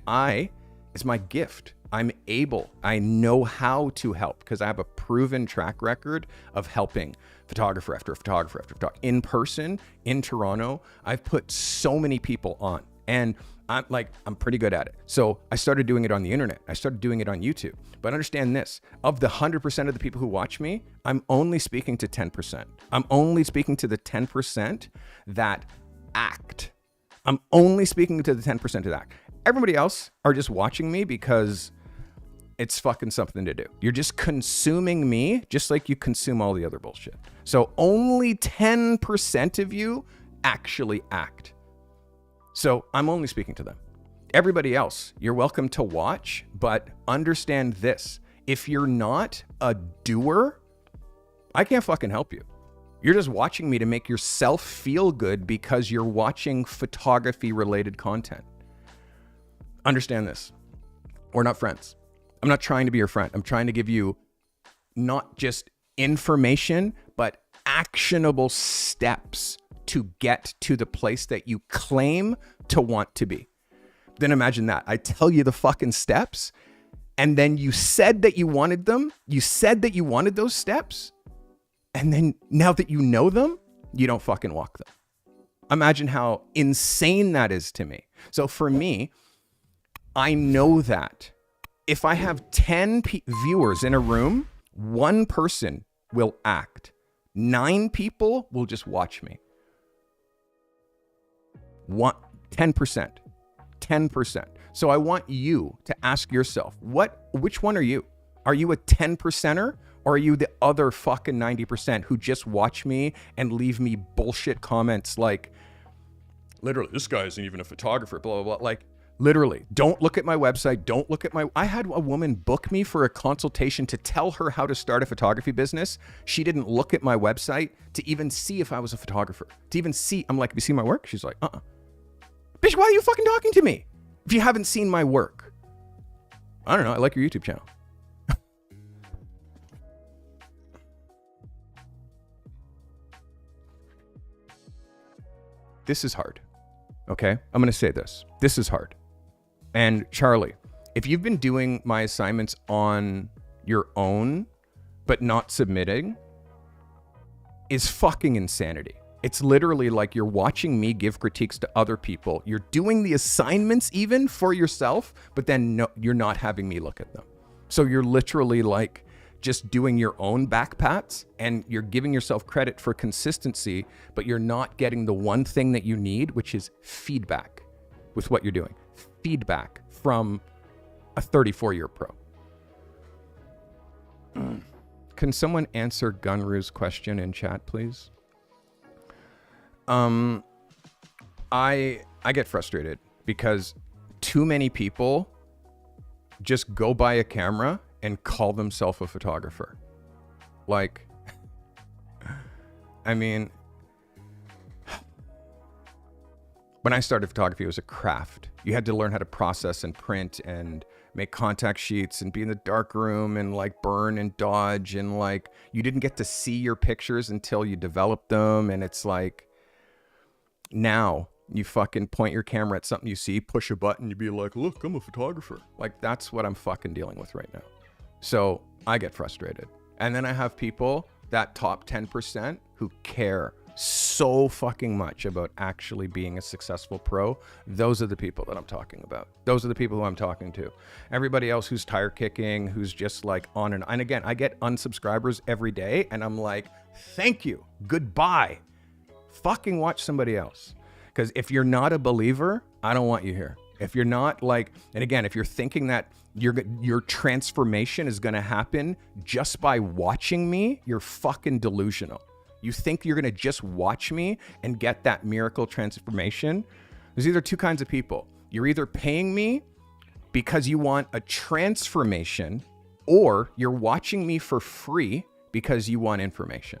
it's my gift. I know how to help because I have a proven track record of helping photographer after photographer after photographer in person in Toronto. I've put so many people on, and I'm pretty good at it. So I started doing it on the internet. I started doing it on YouTube. But understand this, of the 100% of the people who watch me, I'm only speaking to 10%. I'm only speaking to the 10% that act. I'm only speaking to the 10% that act. Everybody else are just watching me because it's fucking something to do. You're just consuming me just like you consume all the other bullshit. So only 10% of you actually act. So I'm only speaking to them. Everybody else, you're welcome to watch, but understand this. If you're not a doer, I can't fucking help you. You're just watching me to make yourself feel good because you're watching photography related content. Understand this. We're not friends. I'm not trying to be your friend. I'm trying to give you not just information, but actionable steps to get to the place that you claim to want to be. Then imagine that. I tell you the fucking steps, and then you said that you wanted them. You said that you wanted those steps, and then now that you know them, you don't fucking walk them. Imagine how insane that is to me. So for me, I know that if I have 10 viewers in a room, 1 person will act. 9 people will just watch me. 10%. 10%. So I want you to ask yourself, which one are you? Are you a 10%er, or are you the other fucking 90% who just watch me and leave me bullshit comments like, literally, this guy isn't even a photographer, blah, blah, blah. Literally, don't look at my website. I had a woman book me for a consultation to tell her how to start a photography business. She didn't look at my website to even see if I was a photographer. I'm like, have you seen my work? She's like, Bitch, why are you fucking talking to me if you haven't seen my work? I don't know. I like your YouTube channel. This is hard. Okay? I'm going to say this. This is hard. And Charlie, if you've been doing my assignments on your own, but not submitting, is fucking insanity. It's literally like you're watching me give critiques to other people. You're doing the assignments even for yourself, but then no, you're not having me look at them. So you're literally like just doing your own back pats, and you're giving yourself credit for consistency, but you're not getting the one thing that you need, which is feedback with what you're doing. Feedback from a 34-year pro. Can someone answer Gunru's question in chat, please? I get frustrated because too many people just go buy a camera and call themselves a photographer. Like, I mean, when I started photography, it was a craft. You had to learn how to process and print and make contact sheets and be in the dark room and like burn and dodge, and like you didn't get to see your pictures until you developed them. And it's like, now You fucking point your camera at something you see, push a button, you be like, look, I'm a photographer. Like, that's what I'm fucking dealing with right now. So I get frustrated. And then I have people, that top 10%, who care so fucking much about actually being a successful pro. Those are the people that I'm talking about. Those are the people who I'm talking to. Everybody else who's tire kicking, who's just like on and again, I get unsubscribers every day and I'm like, thank you, goodbye. Fucking watch somebody else. Because if you're not a believer, I don't want you here. If you're not like, and again, if you're thinking that your transformation is going to happen just by watching me, you're fucking delusional. You think you're going to just watch me and get that miracle transformation? There's either two kinds of people. You're either paying me because you want a transformation, or you're watching me for free because you want information.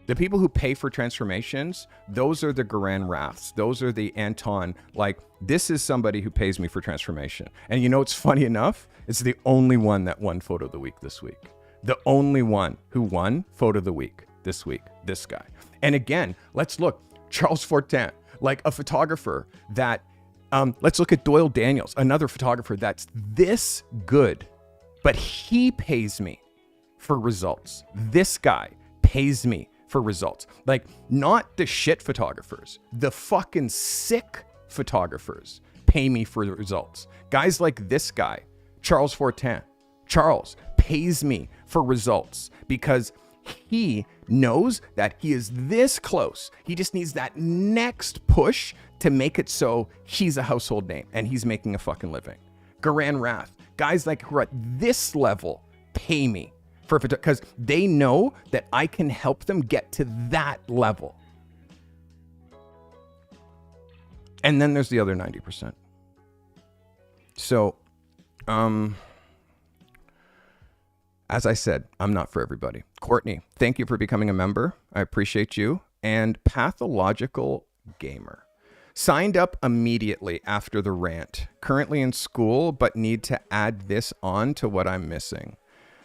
The people who pay for transformations, those are the Garan Raths. Those are the Anton. Like, this is somebody who pays me for transformation. And you know, it's funny enough, it's the only one that won Photo of the Week this week. The only one who won Photo of the Week this week, this guy. And again, let's look, Charles Fortin, like a photographer that, let's look at Doyle Daniels, another photographer that's this good, but he pays me for results. This guy pays me for results. Like, not the shit photographers, the fucking sick photographers pay me for the results. Guys like this guy, Charles Fortin. Charles pays me for results because he knows that he is this close. He just needs that next push to make it so he's a household name and he's making a fucking living. Garan Rath, guys like who are at this level pay me for, because they know that I can help them get to that level. And then there's the other 90%. So, as I said, I'm not for everybody. Courtney, thank you for becoming a member. I appreciate you. And Pathological Gamer. Signed up immediately after the rant. Currently in school, but need to add this on to what I'm missing.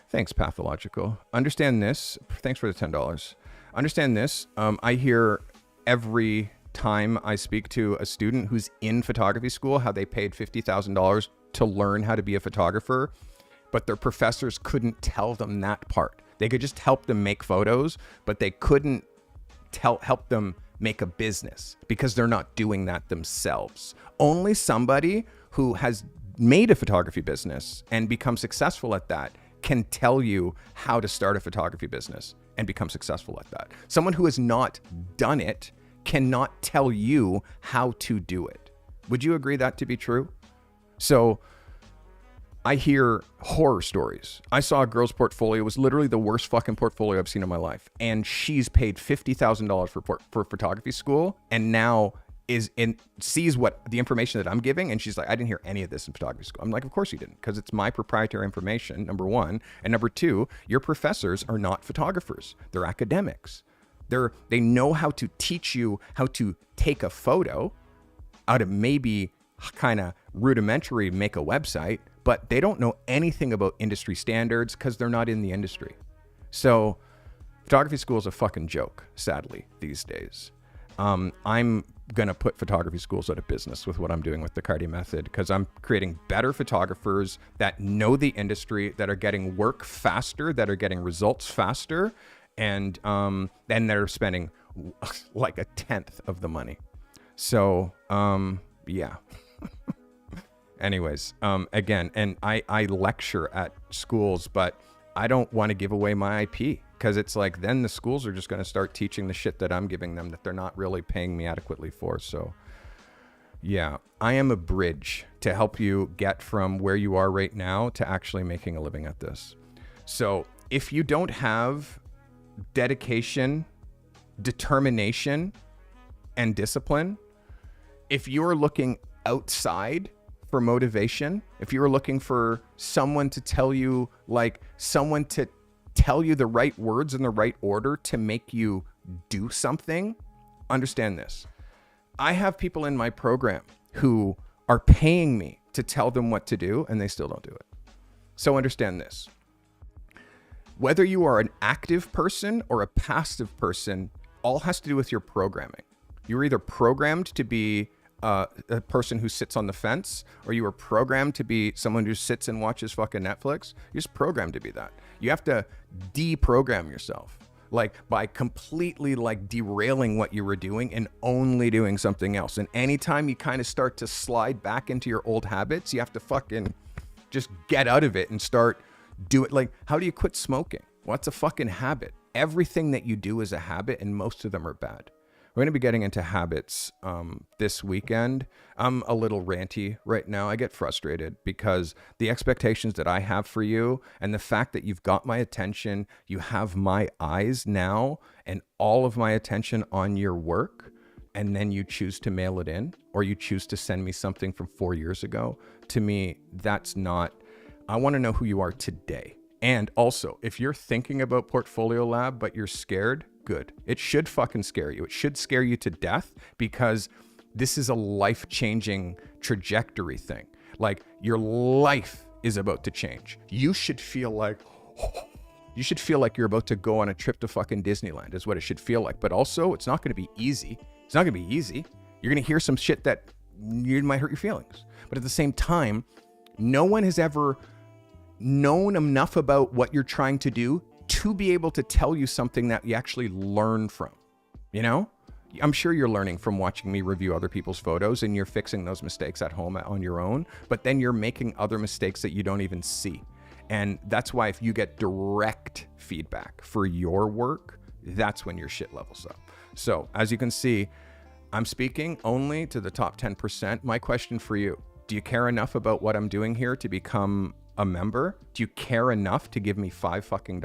Thanks, Pathological. Understand this. Thanks for the $10. Understand this. I hear every time I speak to a student who's in photography school how they paid $50,000 to learn how to be a photographer, but their professors couldn't tell them that part. They could just help them make photos, but they couldn't help them make a business because they're not doing that themselves. Only somebody who has made a photography business and become successful at that can tell you how to start a photography business and become successful at that. Someone who has not done it cannot tell you how to do it. Would you agree that to be true? So I hear horror stories. I saw a girl's portfolio. It was literally the worst fucking portfolio I've seen in my life. And she's paid $50,000 for photography school and now sees what the information that I'm giving. And she's like, I didn't hear any of this in photography school. I'm like, of course you didn't, because it's my proprietary information, number one. And number two, your professors are not photographers. They're academics. They know how to teach you how to take a photo out of maybe kind of rudimentary make a website, but they don't know anything about industry standards because they're not in the industry. So photography school is a fucking joke, sadly, these days. I'm going to put photography schools out of business with what I'm doing with the Carty method, because I'm creating better photographers that know the industry, that are getting work faster, that are getting results faster, and then they're spending like a tenth of the money. So, yeah. Anyways, again, and I lecture at schools, but I don't want to give away my IP, because it's like then the schools are just going to start teaching the shit that I'm giving them that they're not really paying me adequately for. So yeah, I am a bridge to help you get from where you are right now to actually making a living at this. So if you don't have dedication, determination, and discipline, if you're looking outside for motivation, if you're looking for someone to tell you, the right words in the right order to make you do something, understand this. I have people in my program who are paying me to tell them what to do, and they still don't do it. So understand this. Whether you are an active person or a passive person, all has to do with your programming. You're either programmed to be a person who sits on the fence, or you were programmed to be someone who sits and watches fucking Netflix. You're just programmed to be that. You have to deprogram yourself, like by completely like derailing what you were doing and only doing something else. And anytime you kind of start to slide back into your old habits, you have to fucking just get out of it and start do it. Like, how do you quit smoking? What's a fucking habit? Everything that you do is a habit, and most of them are bad. We're going to be getting into habits this weekend. I'm a little ranty right now. I get frustrated because the expectations that I have for you and the fact that you've got my attention, you have my eyes now and all of my attention on your work, and then you choose to mail it in, or you choose to send me something from 4 years ago. To me, that's not, I want to know who you are today. And also, if you're thinking about Portfolio Lab, but you're scared, good. It should fucking scare you. It should scare you to death, because this is a life-changing trajectory thing. Like, your life is about to change. You should feel like you're about to go on a trip to fucking Disneyland is what it should feel like. But also, it's not going to be easy. It's not going to be easy. You're going to hear some shit that might hurt your feelings. But at the same time, no one has ever known enough about what you're trying to do to be able to tell you something that you actually learn from. You know, I'm sure you're learning from watching me review other people's photos, and you're fixing those mistakes at home on your own, but then you're making other mistakes that you don't even see. And that's why if you get direct feedback for your work, that's when your shit levels up. So as you can see, I'm speaking only to the top 10%. My question for you, do you care enough about what I'm doing here to become a member? Do you care enough to give me $5 fucking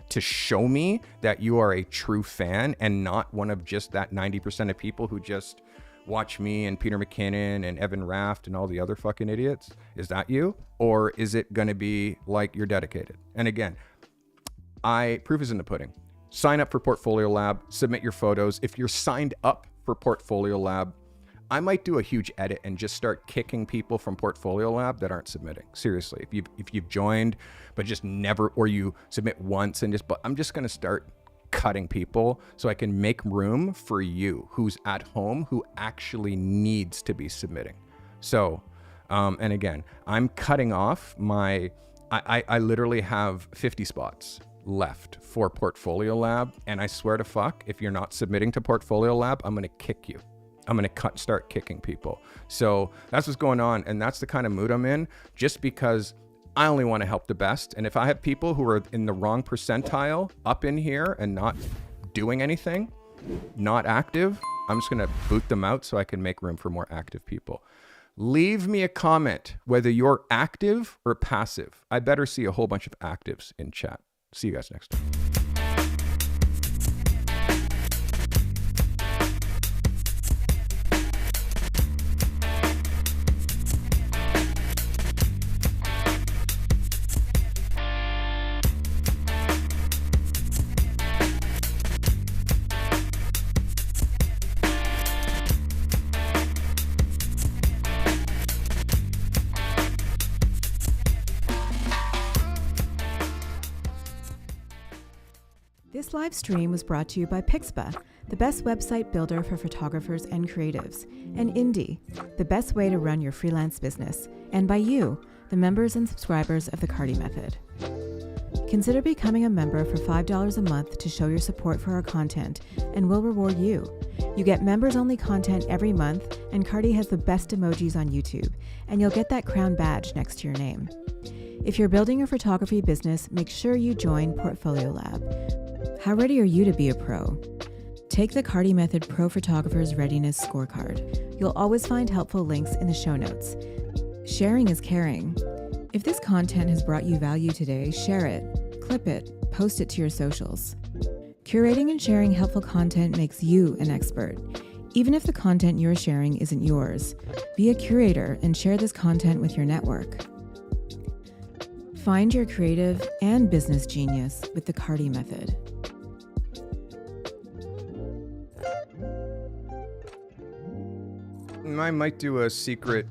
to show me that you are a true fan and not one of just that 90% of people who just watch me and Peter McKinnon and Evan Raft and all the other fucking idiots? Is that you? Or is it going to be like you're dedicated? And again, proof is in the pudding. Sign up for Portfolio Lab, submit your photos. If you're signed up for Portfolio Lab, I might do a huge edit and just start kicking people from Portfolio Lab that aren't submitting. Seriously, if you've joined but just never, or you submit once and just, but I'm just going to start cutting people so I can make room for you who's at home, who actually needs to be submitting. So, and again, I'm cutting off I literally have 50 spots left for Portfolio Lab. And I swear to fuck, if you're not submitting to Portfolio Lab, I'm going to kick you. I'm going to start kicking people. So that's what's going on. And that's the kind of mood I'm in, just because I only want to help the best. And if I have people who are in the wrong percentile up in here and not doing anything, not active, I'm just going to boot them out so I can make room for more active people. Leave me a comment whether you're active or passive. I better see a whole bunch of actives in chat. See you guys next time. This live stream was brought to you by Pixpa, the best website builder for photographers and creatives, and Indie, the best way to run your freelance business, and by you, the members and subscribers of the Carty Method. Consider becoming a member for $5 a month to show your support for our content, and we'll reward you. You get members-only content every month, and Carty has the best emojis on YouTube, and you'll get that crown badge next to your name. If you're building a photography business, make sure you join Portfolio Lab. How ready are you to be a pro? Take the Carty Method Pro Photographer's Readiness Scorecard. You'll always find helpful links in the show notes. Sharing is caring. If this content has brought you value today, share it, clip it, post it to your socials. Curating and sharing helpful content makes you an expert. Even if the content you're sharing isn't yours, be a curator and share this content with your network. Find your creative and business genius with the Carty Method. I might do a secret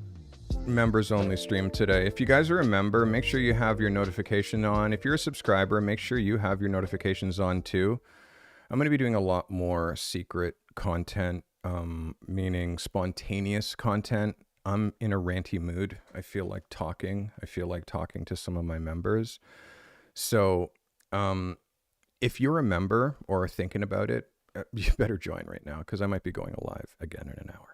members only stream today. If you guys are a member, make sure you have your notification on. If you're a subscriber, make sure you have your notifications on too. I'm going to be doing a lot more secret content meaning spontaneous content. I'm in a ranty mood. I feel like talking to some of my members. So if you're a member or thinking about it, you better join right now because I might be going live again in an hour.